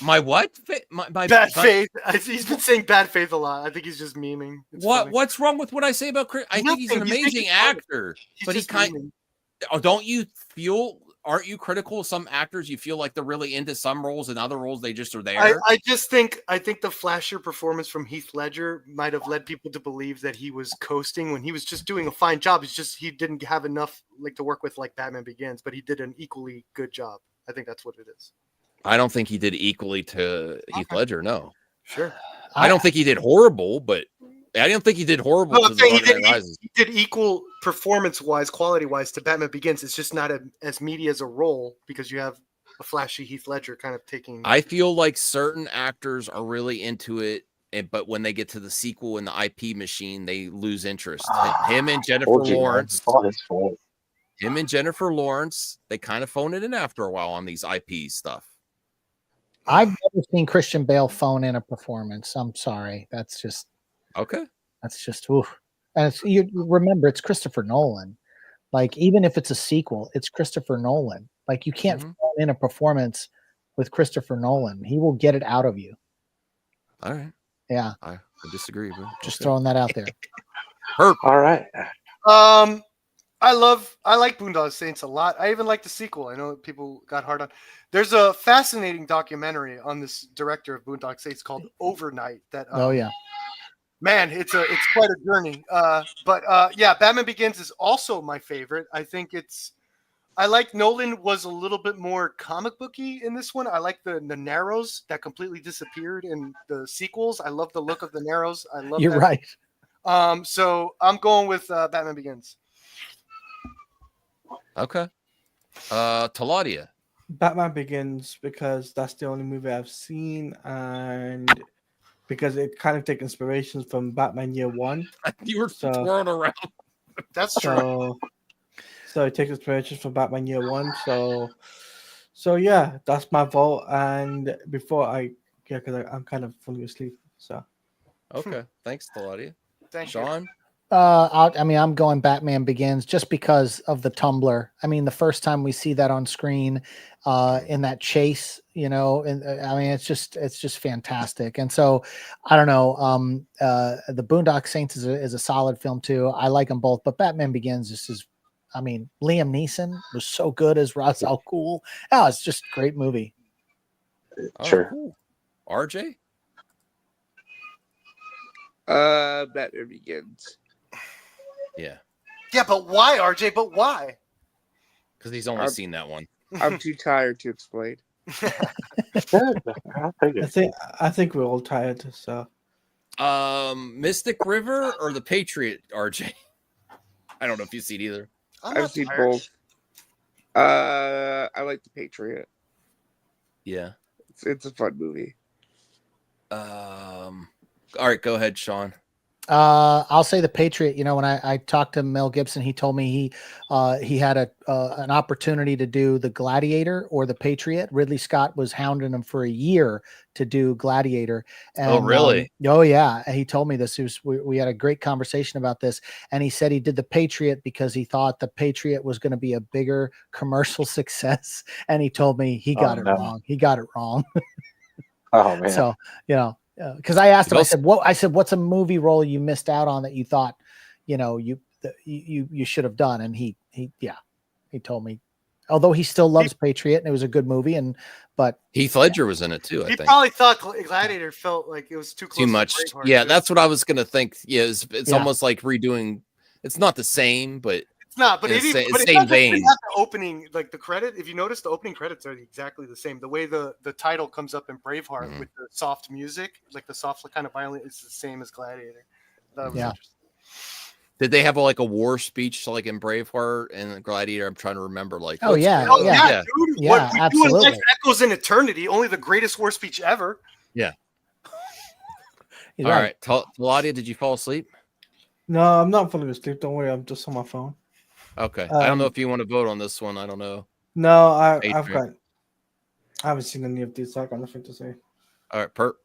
My what? My bad faith. He's been saying bad faith a lot. I think he's just memeing. What's wrong with what I say about Chris? I think he's an amazing actor, but he's kind. Don't you feel? Aren't you critical of some actors? You feel like they're really into some roles and other roles they just are there. I think the flashier performance from Heath Ledger might have led people to believe that he was coasting when he was just doing a fine job. It's just he didn't have enough to work with like Batman Begins, but he did an equally good job. I think that's what it is. I don't think he did equally to Heath Ledger. No, sure. I don't think he did horrible, but I don't think he did horrible. No, he did equal performance-wise, quality-wise to Batman Begins. It's just not as meaty as a role because you have a flashy Heath Ledger kind of taking. I feel like certain actors are really into it, but when they get to the sequel and the IP machine, they lose interest. Him and Jennifer Lawrence. Him and Jennifer Lawrence, they kind of phone it in after a while on these IP stuff. I've never seen Christian Bale phone in a performance. I'm sorry. That's just okay. That's just oof. And you remember it's Christopher Nolan. Like even if it's a sequel, it's Christopher Nolan. Like you can't phone in a performance with Christopher Nolan. He will get it out of you. All right. Yeah. I disagree, bro. Just throwing that out there. All right. I like Boondock Saints a lot. I even like the sequel. I know people got hard on. There's a fascinating documentary on this director of Boondock Saints called Overnight that Man, it's quite a journey. But yeah, Batman Begins is also my favorite. I think I like Nolan was a little bit more comic booky in this one. I like the Narrows that completely disappeared in the sequels. I love the look of the Narrows. I love You're that. right. So I'm going with Batman Begins. Okay. Taladia. Batman Begins because that's the only movie I've seen, and because it kind of takes inspirations from Batman Year One. You were So- twirling around. That's true. So it takes inspiration from Batman Year One. So yeah, that's my vote. And because I'm kind of falling asleep. So Okay. Thanks, Taladia. Thank you. Sean? I'm going Batman Begins just because of the Tumblr. I mean, the first time we see that on screen, in that chase, and I mean, it's just fantastic. And so, I don't know. The Boondock Saints is a solid film too. I like them both, but Batman Begins is. I mean, Liam Neeson was so good as Ra's al Ghul. Oh, it's just a great movie. Sure. Cool. RJ? Batman Begins. Yeah. Yeah, but why, RJ? But why? Because he's only seen that one. I'm too tired to explain. I'll take it. I think we're all tired. So Mystic River or The Patriot, RJ? I don't know if you've seen either. I've seen tired. both. I like The Patriot. Yeah. It's a fun movie. All right, go ahead, Sean. I'll say The Patriot. When I talked to Mel Gibson, he told me he had an opportunity to do The Gladiator or The Patriot. Ridley Scott was hounding him for a year to do Gladiator. And, Oh, really? Oh, yeah. And he told me this. We had a great conversation about this, and he said he did The Patriot because he thought The Patriot was going to be a bigger commercial success. And he told me he got it wrong. He got it wrong. Oh man. So because I asked him, I said, what's a movie role you missed out on that you thought, you should have done? And he told me, although he still loves Patriot and it was a good movie, but Heath Ledger was in it too. I He think probably thought Gladiator felt like it was too close. too much. To Braveheart, Yeah, too. that's what I was gonna think. Yeah, it's Yeah. almost like redoing. It's not the same, but It's not, but in it the even, but same it's vein. not the opening, like the credit. If you notice, the opening credits are exactly the same. The way the title comes up in Braveheart Mhm. with the soft music, like the soft kind of violin, it's the same as Gladiator. That was Yeah. interesting. Did they have like a war speech like in Braveheart and Gladiator? I'm trying to remember. Like, Oh, what's yeah, going on? yeah. Dude. Yeah, What we do in absolutely. Life Echoes in Eternity, only the greatest war speech ever. he's All right. right, Claudia, did you fall asleep? no, I'm not falling asleep. Don't worry, I'm just on my phone. Okay, I don't know Um, if you want to vote on this one. I don't know. No, I Patriot. haven't seen any of these. So I got nothing to say. All right, Pert.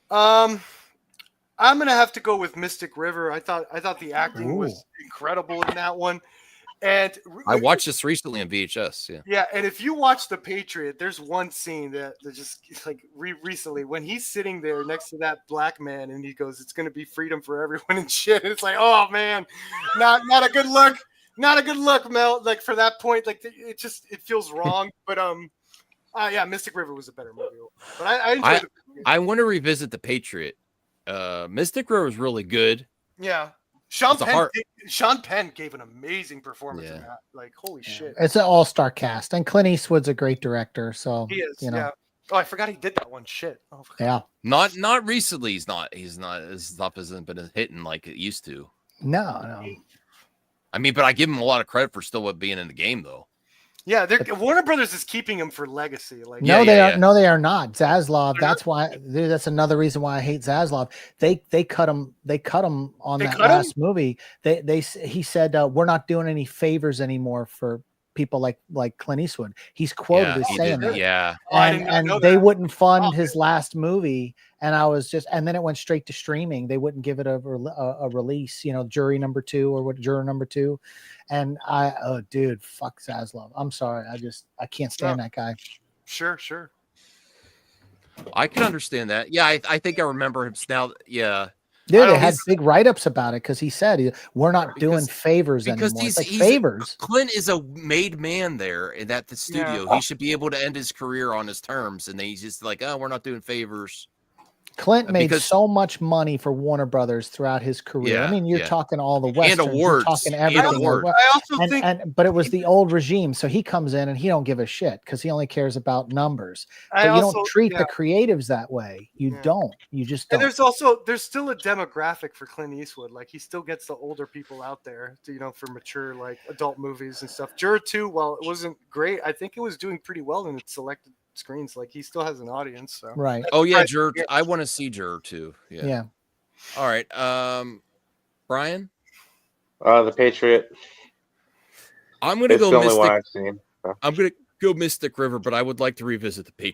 I'm gonna have to go with Mystic River. I thought the acting was incredible in that one, and I watched this recently on VHS. Yeah. yeah, and if you watch The Patriot, there's one scene that just like recently when he's sitting there next to that black man, and he goes, "It's gonna be freedom for everyone," and shit. And it's like, oh man, not a good look, not a good look, Mel. Like for that point, like it feels wrong. But yeah, Mystic River was a better movie, but I enjoyed it. I want to revisit The Patriot. Mystic River was really good. Yeah. Sean It's a Penn gave an amazing performance in Yeah. that. Like, holy shit. It's an all-star cast, and Clint Eastwood's a great director. So He is, yeah. Oh, I forgot he did that one. Shit. Oh, yeah. Not recently. He's not. His stuff hasn't been hitting like it used to. No. I mean, but I give him a lot of credit for still being in the game, though. Yeah, Warner Brothers is keeping him for legacy. Like, No, they are not. Zaslav. They're That's why. That's another reason why I hate Zaslav. They cut him. They cut him on They that cut him? last movie. He said we're not doing any favors anymore for people like Clint Eastwood. He's quoted as he saying did. that. Yeah. Oh, I did not know They that. wouldn't fund Oh, his last movie, and then it went straight to streaming. They wouldn't give it a release. Juror number 2, and dude, fuck Zaslav. I'm sorry, I can't stand that guy. Sure. I can understand that. Yeah, I think I remember him now. Yeah. Dude, I they don't- had big write-ups about it because he said we're not doing favors because anymore. It's he's favors. Clint is a made man there at the studio. He should be able to end his career on his terms, and then he's just like, oh, we're not doing favors. Clint made because- so much money for Warner Brothers throughout his career. I Yeah, mean, you're yeah. talking all the westerns, you're awards. talking And everything. awards. I also think But it was the old regime, so he comes in and he don't give a shit because he only cares about numbers. I But you also- don't treat yeah. the creatives that way. You Yeah. don't. You just And don't. there's still a demographic for Clint Eastwood. Like he still gets the older people out there, for mature like adult movies and stuff. Juror 2, while it wasn't great, I think it was doing pretty well in its selected screens. Like he still has an audience. So Right. Oh yeah, Right. Juror. I want to see Juror 2. Yeah. Yeah. All right. Brian, The Patriot. I'm gonna It's go the only one Mystic. I've seen. So. I'm gonna go Mystic River, but I would like to revisit the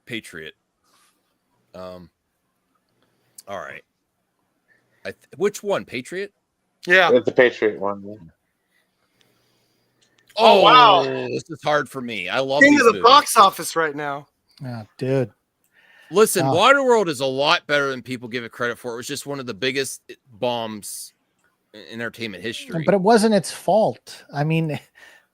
Patriot. All right. Which one? Patriot? yeah. It's the Patriot one. Yeah. Oh, wow. This is hard for me. I love King these of the movies. box office right now. Oh, dude. Listen, Oh. Waterworld is a lot better than people give it credit for. It was just one of the biggest bombs in entertainment history. But it wasn't its fault. I mean,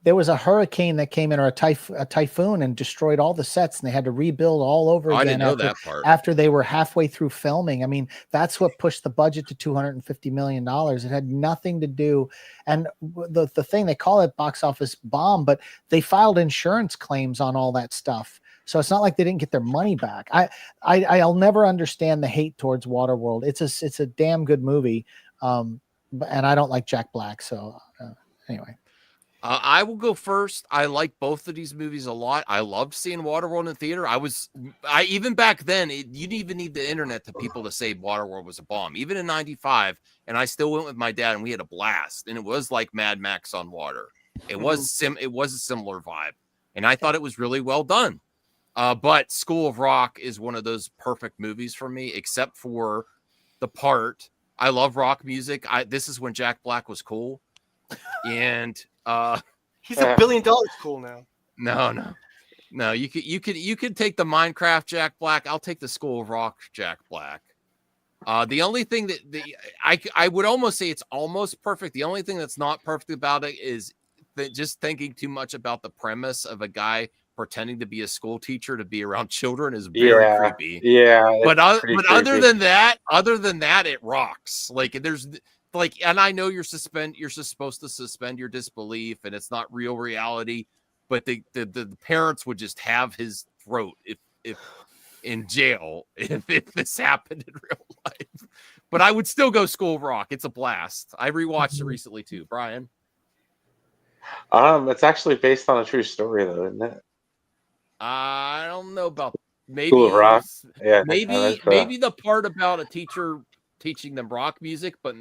there was a hurricane that came in, or a typhoon, and destroyed all the sets, and they had to rebuild all over again. I didn't know that part. After they were halfway through filming. I mean, that's what pushed the budget to $250 million. It had nothing to do. And the thing, they call it box office bomb, but they filed insurance claims on all that stuff. So it's not like they didn't get their money back. I'll never understand the hate towards Waterworld. It's a damn good movie. And I don't like Jack Black. So anyway. I will go first. I like both of these movies a lot. I loved seeing Waterworld in the theater. I even back then, you didn't even need the internet to people to say Waterworld was a bomb. Even in '95, and I still went with my dad, and we had a blast. And it was like Mad Max on water. It was a similar vibe, and I thought it was really well done. But School of Rock is one of those perfect movies for me, except for the part. I love rock music. This is when Jack Black was cool, and he's $1 billion cool now. No. You could take the Minecraft Jack Black. I'll take the School of Rock Jack Black. The only thing that I would almost say it's almost perfect. The only thing that's not perfect about it is that just thinking too much about the premise of a guy pretending to be a school teacher to be around children is very creepy. Yeah. But other than that, it rocks. Like there's like, and I know you're supposed to suspend your disbelief, and it's not real reality. But the parents would just have his throat if in jail if this happened in real life. But I would still go School of Rock. It's a blast. I rewatched it recently too. Brian. It's actually based on a true story though, isn't it? I don't know about maybe School of Rock. Yeah, maybe the part about a teacher teaching them rock music, but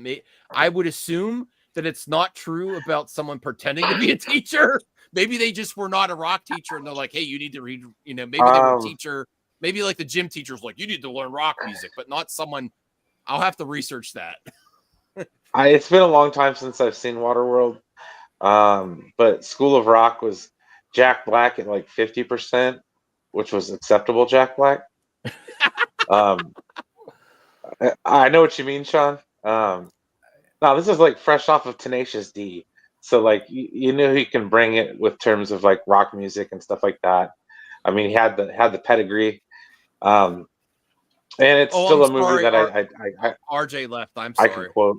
I would assume that it's not true about someone pretending to be a teacher. Maybe they just were not a rock teacher, and they're like, "Hey, you need to read." Maybe they were a teacher. Maybe like the gym teacher's like, "You need to learn rock music," but not someone. I'll have to research that. It's been a long time since I've seen Waterworld, but School of Rock was Jack Black at like 50%, which was acceptable Jack Black. I know what you mean, Sean. No, this is like fresh off of Tenacious D, so like you know he can bring it with terms of like rock music and stuff like that. I mean, he had the pedigree, and it's still a movie that I RJ left. I'm I sorry. can quote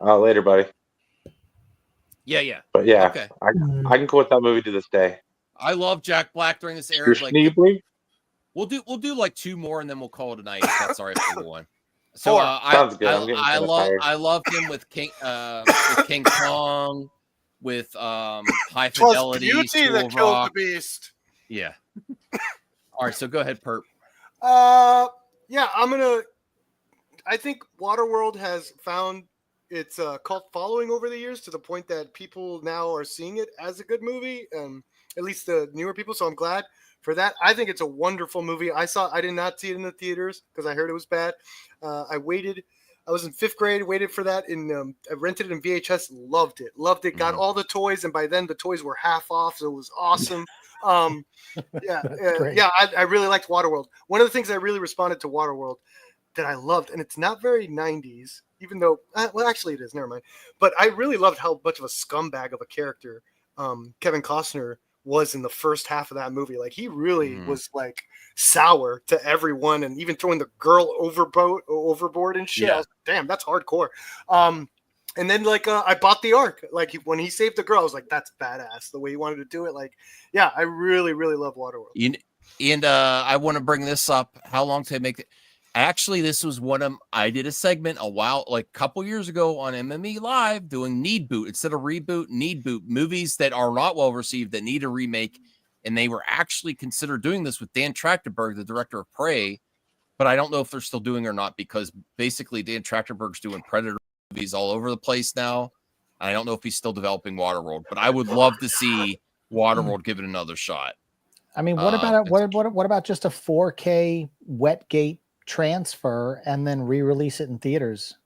later, buddy. Yeah. But yeah, Okay. I can quote that movie to this day. I love Jack Black during this era. Like, we'll do like 2 more and then we'll call it a night. If that's all right for everyone. So Sounds good. I love him with King Kong, with High Fidelity. Beauty that killed the beast. Yeah. All right, so go ahead, Perp. Yeah, I think Waterworld has found its cult following over the years to the point that people now are seeing it as a good movie, at least the newer people. So I'm glad for that. I think it's a wonderful movie. I did not see it in the theaters because I heard it was bad. I waited. I was in 5th grade, waited for that. I rented it in VHS, loved it. Got all the toys, and by then the toys were half off, so it was awesome. I really liked Waterworld. One of the things I really responded to Waterworld that I loved, and it's not very 90s, even though, well, actually it is, never mind. But I really loved how much of a scumbag of a character Kevin Costner was in the first half of that movie. Like he really was like sour to everyone, and even throwing the girl overboard and shit. Yeah. I was like, damn, that's hardcore. And then like I bought the arc. Like when he saved the girl, I was like, that's badass. The way he wanted to do it. Like, yeah, I really, really love Waterworld. And I want to bring this up. How long did I make it? Actually, this was I did a segment a couple years ago on MME Live doing Need Boot instead of Reboot, Need Boot, movies that are not well received that need a remake. And they were actually considered doing this with Dan Trachtenberg, the director of Prey. But I don't know if they're still doing it or not, because basically Dan Trachtenberg's doing Predator movies all over the place now. I don't know if he's still developing Waterworld, but I would love to see Waterworld give it another shot. I mean, what about what about just a 4K Wetgate transfer and then re-release it in theaters?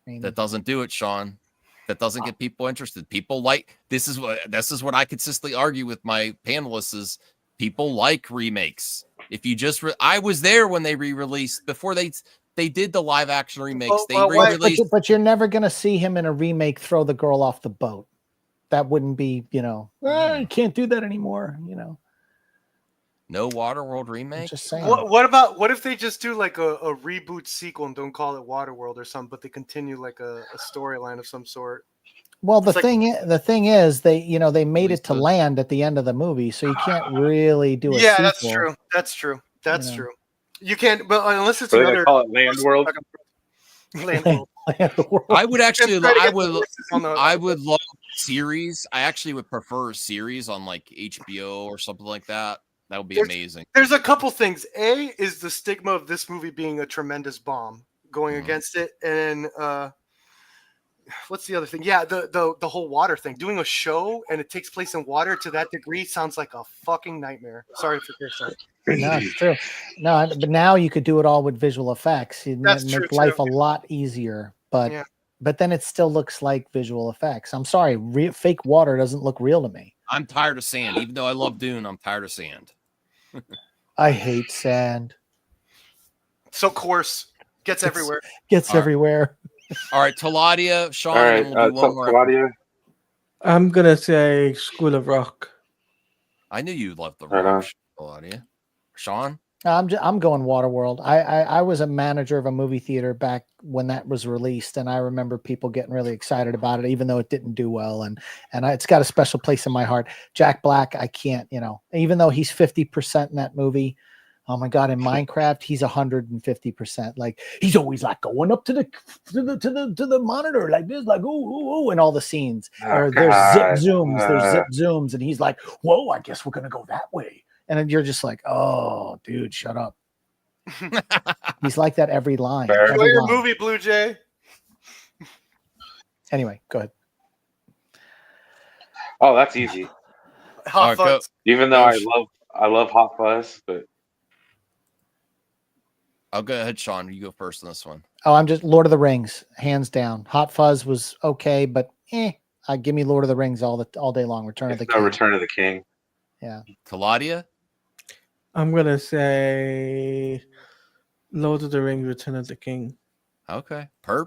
I mean, That doesn't do it, Sean. That doesn't get people interested. People like this is what I consistently argue with my panelists is people like remakes. If you just I was there when they re-released before they did the live action remakes. They re-released, but you're never going to see him in a remake throw the girl off the boat. That wouldn't be, you can't do that anymore, No Waterworld remake. Just saying. What if they just do like a reboot sequel and don't call it Waterworld or something, but they continue like a storyline of some sort? Well, the thing is, they made it to land at the end of the movie, so you can't really do a sequel. That's true. You can't, but unless it's another. They call it Land World. Land World. I would actually, I would love series. I actually would prefer a series on like HBO or something like that. That would be amazing. There's a couple things. A is the stigma of this movie being a tremendous bomb going against it, and what's the other thing? Yeah, the whole water thing. Doing a show and it takes place in water to that degree sounds like a fucking nightmare. Sorry for cursing. No, it's true. No, but now you could do it all with visual effects. You'd That's make true, life too. a lot easier. But then it still looks like visual effects. I'm sorry, fake water doesn't look real to me. I'm tired of sand. Even though I love Dune, I'm tired of sand. I hate sand. So coarse. Gets everywhere. Gets everywhere. All right, Taladia, Sean, All and right, we'll do one more. Taladia. I'm gonna say School of Rock. I knew you loved the Right on. rock, Taladia. Sean? I'm going Waterworld. I was a manager of a movie theater back when that was released, and I remember people getting really excited about it, even though it didn't do well. And it's got a special place in my heart. Jack Black, I can't, even though he's 50% in that movie. Oh my God! In Minecraft, he's 150%. Like he's always like going up to the monitor like this, like ooh, and all the scenes. Or there's zip zooms, and he's like, whoa! I guess we're gonna go that way. And then you're just like, oh, dude, shut up. He's like that every line. Enjoy your movie, Blue Jay. Anyway, go ahead. Oh, that's easy. Hot Fuzz. Even though I love Hot Fuzz, but I'll go ahead, Sean. You go first on this one. Oh, I'm just Lord of the Rings, hands down. Hot Fuzz was okay, but give me Lord of the Rings all day long. Return of the King. Return of the King. Yeah. Taladia? I'm gonna say Lord of the Rings, Return of the King. Okay. Perp?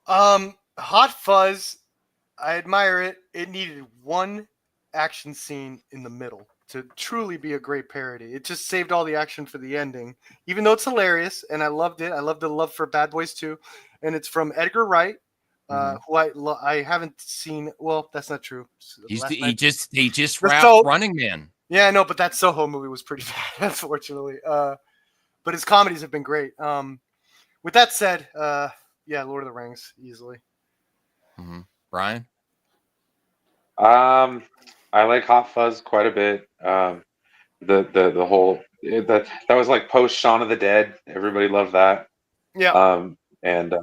Hot Fuzz, I admire it. It needed one action scene in the middle to truly be a great parody. It just saved all the action for the ending, even though it's hilarious, and I loved it. I loved the love for Bad Boys 2, and it's from Edgar Wright, who I haven't seen. Well, that's not true. He just rapped Running Man. Yeah, I know, but that Soho movie was pretty bad, unfortunately. But his comedies have been great. With that said, yeah, Lord of the Rings easily. Mm-hmm. Brian? I like Hot Fuzz quite a bit. The whole that was like post Shaun of the Dead. Everybody loved that. Yeah. And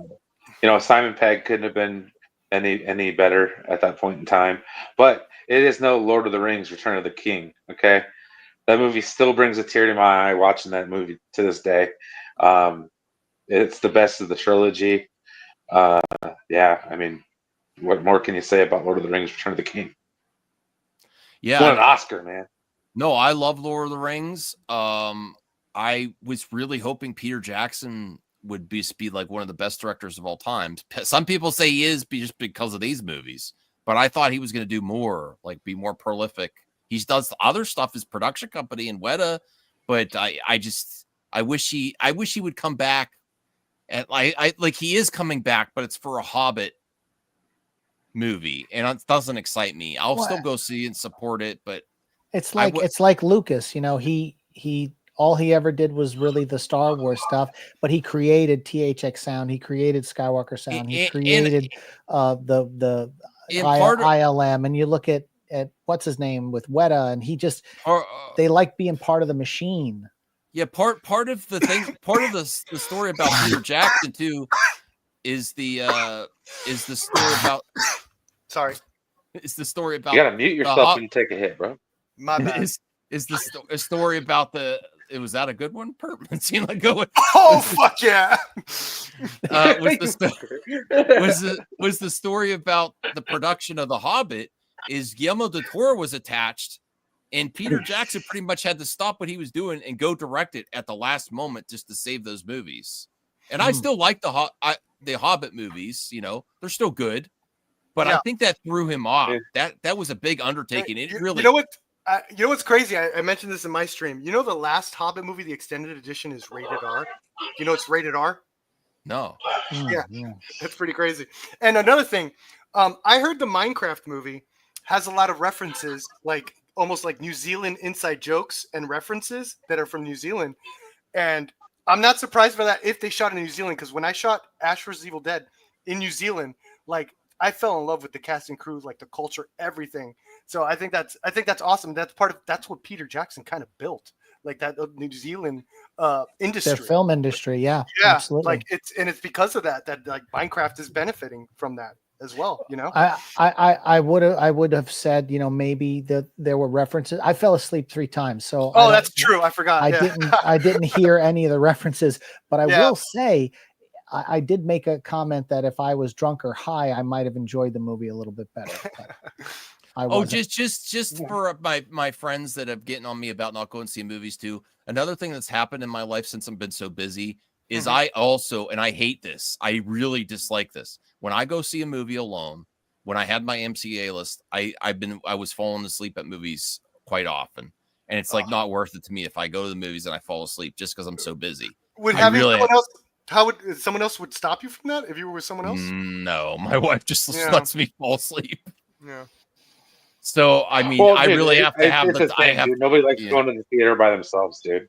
Simon Pegg couldn't have been any better at that point in time. But it is no Lord of the Rings, Return of the King. Okay, that movie still brings a tear to my eye watching that movie to this day. It's the best of the trilogy. Yeah, I mean, what more can you say about Lord of the Rings, Return of the King? Yeah, won an Oscar, man. No, I love Lord of the Rings. I was really hoping Peter Jackson would be like one of the best directors of all time. Some people say he is just because of these movies, but I thought he was going to do more, like be more prolific. He does the other stuff, his production company and Weta, but I wish he would come back. And I like he is coming back, but it's for a Hobbit movie, and it doesn't excite me. I'll still go see and support it, but it's like Lucas, you know, he all he ever did was really the Star Wars stuff, but he created THX sound, he created Skywalker sound, he created the ILM, and you look at what's his name with Weta, and he just they like being part of the machine. Yeah, part of the thing, part of the story about Peter Jackson too is the story about. Sorry, it's the story about. You gotta mute yourself when you take a hit, bro. My bad. Is the story about the? Was that a good one? It seemed like going. Oh fuck yeah! Was the story about the production of The Hobbit? Is Guillermo del Toro was attached. And Peter Jackson pretty much had to stop what he was doing and go direct it at the last moment just to save those movies. And I still like the Hobbit movies. You know, they're still good, but I think that threw him off. That was a big undertaking. It really. You know what? You know what's crazy? I mentioned this in my stream. You know, the last Hobbit movie, the extended edition, is rated R. You know, it's rated R. No. Yeah, that's pretty crazy. And another thing, I heard the Minecraft movie has a lot of references, like almost like New Zealand inside jokes and references that are from New Zealand. And I'm not surprised by that if they shot in New Zealand, because when I shot Ash vs. Evil Dead in New Zealand, like I fell in love with the cast and crew, like the culture, everything. So I think that's awesome. That's what Peter Jackson kind of built, like that New Zealand industry. Their film industry, yeah, absolutely. Like it's because of that like Minecraft is benefiting from that as well, you know. I would have said, you know, maybe that there were references. I fell asleep 3 times, so that's true. I forgot. I didn't hear any of the references, but I will say I did make a comment that if I was drunk or high, I might have enjoyed the movie a little bit better. Just for my friends that have getting on me about not going to see movies too. Another thing that's happened in my life since I've been so busy is I also, and I hate this, I really dislike this. When I go see a movie alone, when I had my MCA list, I was falling asleep at movies quite often, and it's like not worth it to me if I go to the movies and I fall asleep just because I'm so busy. Someone else would stop you from that if you were with someone else? No, my wife just lets me fall asleep. Yeah. So I mean, I really have to have the. Nobody likes going to the theater by themselves, dude.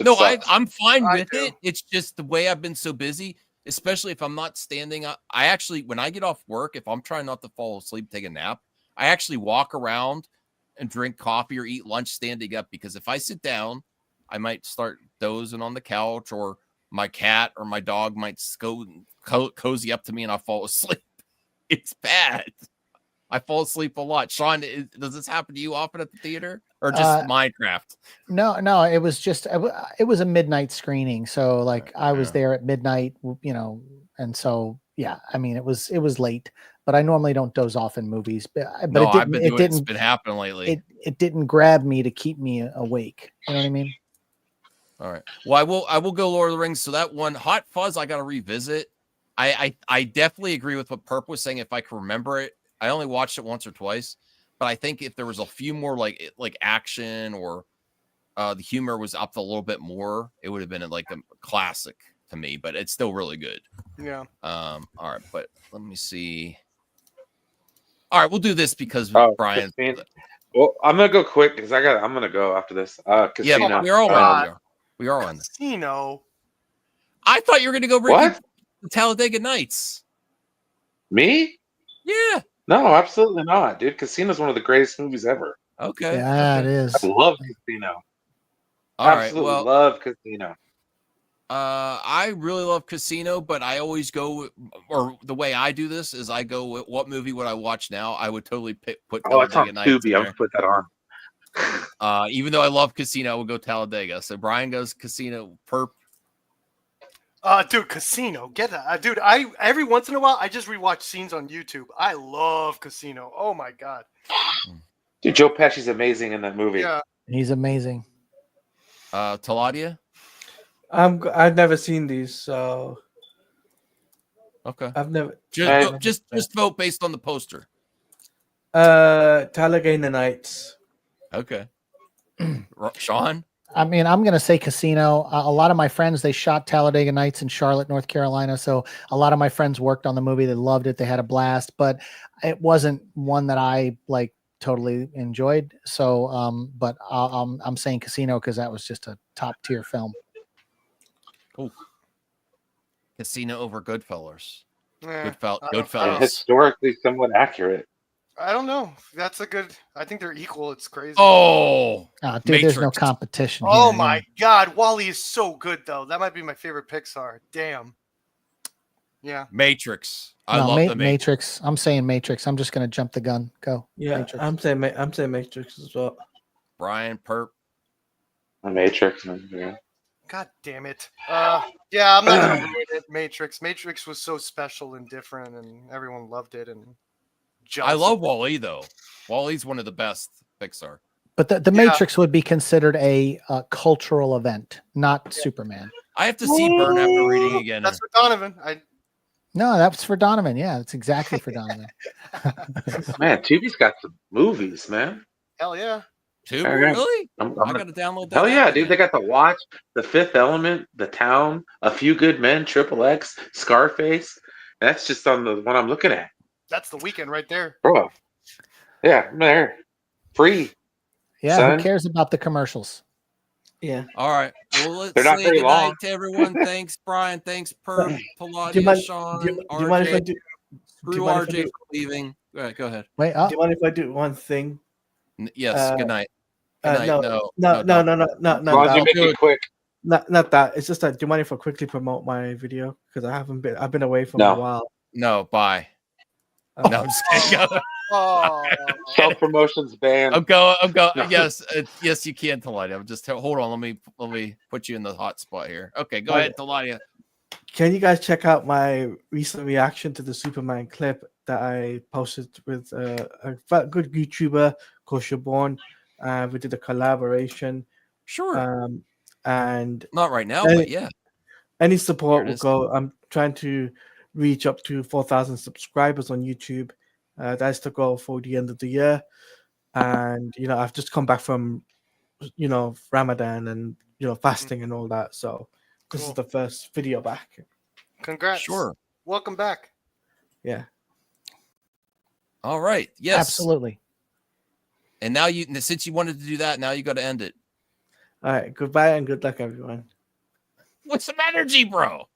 I'm fine with it. It's just the way I've been so busy, especially if I'm not standing up. I actually, when I get off work, if I'm trying not to fall asleep, take a nap, I actually walk around and drink coffee or eat lunch standing up, because if I sit down, I might start dozing on the couch, or my cat or my dog might go cozy up to me and I'll fall asleep. It's bad. I fall asleep a lot. Sean, does this happen to you often at the theater, or just Minecraft? No, it was just it was a midnight screening, so like I was there at midnight, you know, and so yeah, I mean it was late, but I normally don't doze off in movies, but it's been happening lately. It didn't grab me to keep me awake. You know what I mean? All right. Well, I will go Lord of the Rings. So that one, Hot Fuzz, I got to revisit. I definitely agree with what Perp was saying. If I can remember it, I only watched it once or twice, but I think if there was a few more like action, or the humor was up a little bit more, it would have been like a classic to me. But it's still really good. Yeah. All right, but let me see. All right, we'll do this because Brian. Well, I'm gonna go quick because I'm gonna go after this. Casino. Yeah, we are on this. Casino. I thought you were gonna go the Talladega Nights. Me? Yeah. No, absolutely not, dude. Casino's one of the greatest movies ever. Okay. Yeah, it is. I love Casino. Absolutely love Casino. I really love Casino, but I always go, or the way I do this is I go, what movie would I watch now? I would totally put Talladega Nights. Tubi. I would put that on. Even though I love Casino, I would go Talladega. So Brian goes Casino. Perp. Dude, Casino, get that, dude. Every once in a while I just rewatch scenes on YouTube. I love Casino. Oh my god, dude, Joe Pesci's amazing in that movie. Yeah, he's amazing. Taladia, I've never seen these, so okay. I've never just vote based on the poster. Talladega Nights. Okay. Sean? I mean, I'm going to say Casino. A lot of my friends, they shot Talladega Nights in Charlotte, North Carolina. So a lot of my friends worked on the movie. They loved it. They had a blast, but it wasn't one that I like totally enjoyed. So, but I'm saying Casino because that was just a top tier film. Ooh. Casino over Goodfellas. Yeah, Goodfellas. Historically somewhat accurate. I don't know. That's a good. I think they're equal. It's crazy. Oh, Dude, Matrix. there's no competition. Oh here, my yeah. God, Wall-E is so good though. That might be my favorite Pixar. Damn. Yeah. Matrix. I No, love the Matrix. Matrix. I'm saying Matrix. I'm just going to jump the gun. Go. Yeah, Matrix. I'm saying Matrix as well. Brian Perp. The Matrix. Yeah. God damn it. Yeah, I'm not gonna ruin it. Matrix. Matrix was so special and different, and everyone loved it. And I love Wall-E though. Wall-E's one of the best Pixar. But the Matrix would be considered a cultural event, not Superman. I have to see Burn after reading again. That's for Donovan. No, that's for Donovan. Yeah, that's exactly for Donovan. Man, Tubi's got some movies, man. Hell yeah. Tubi? All right. Really? I'm I gotta download that. Hell yeah, app dude! They again. got The Watch, The Fifth Element, The Town, A Few Good Men, Triple X, Scarface. That's just on the one I'm looking at, That's the weekend right there. bro. Yeah, I'm there, free. Yeah, Son. who cares about the commercials? Yeah. All right. Well, let's They're not say very good night long. to everyone. Thanks, Brian. Thanks, Perp, Do you Pilates, mind? Sean, Do you mind if I RJ. do? Screw you mind if I RJ do- for leaving. Go ahead. Wait, Do you mind if I do one thing? Yes. Good night. Good night. No, No. no, don't. not As long as you that. make do it it. quick. Not that. It's just that. Do you mind if I quickly promote my video? Because I've been away from No. a while. No. Bye. Uh, No, I'm just kidding. Go. Oh, Self promotion's banned. I'm going. No. Yes. Yes, you can, Taladia. I'm just hold on. Let me put you in the hot spot here. Okay. Go Okay. ahead, Taladia. Can you guys check out my recent reaction to the Superman clip that I posted with a good YouTuber called Shaborn? We did a collaboration. Sure. And Not right now, Hey. but yeah. any support Here it will is. go. I'm trying to reach up to 4,000 subscribers on YouTube. That's the goal for the end of the year. And I've just come back from Ramadan and fasting and all that. So this is Cool. the first video back. congrats. Sure. Welcome back. Yeah. All right. Yes. absolutely. And now since you wanted to do that, now you got to end it. All right. Goodbye and good luck, everyone. With some energy, bro.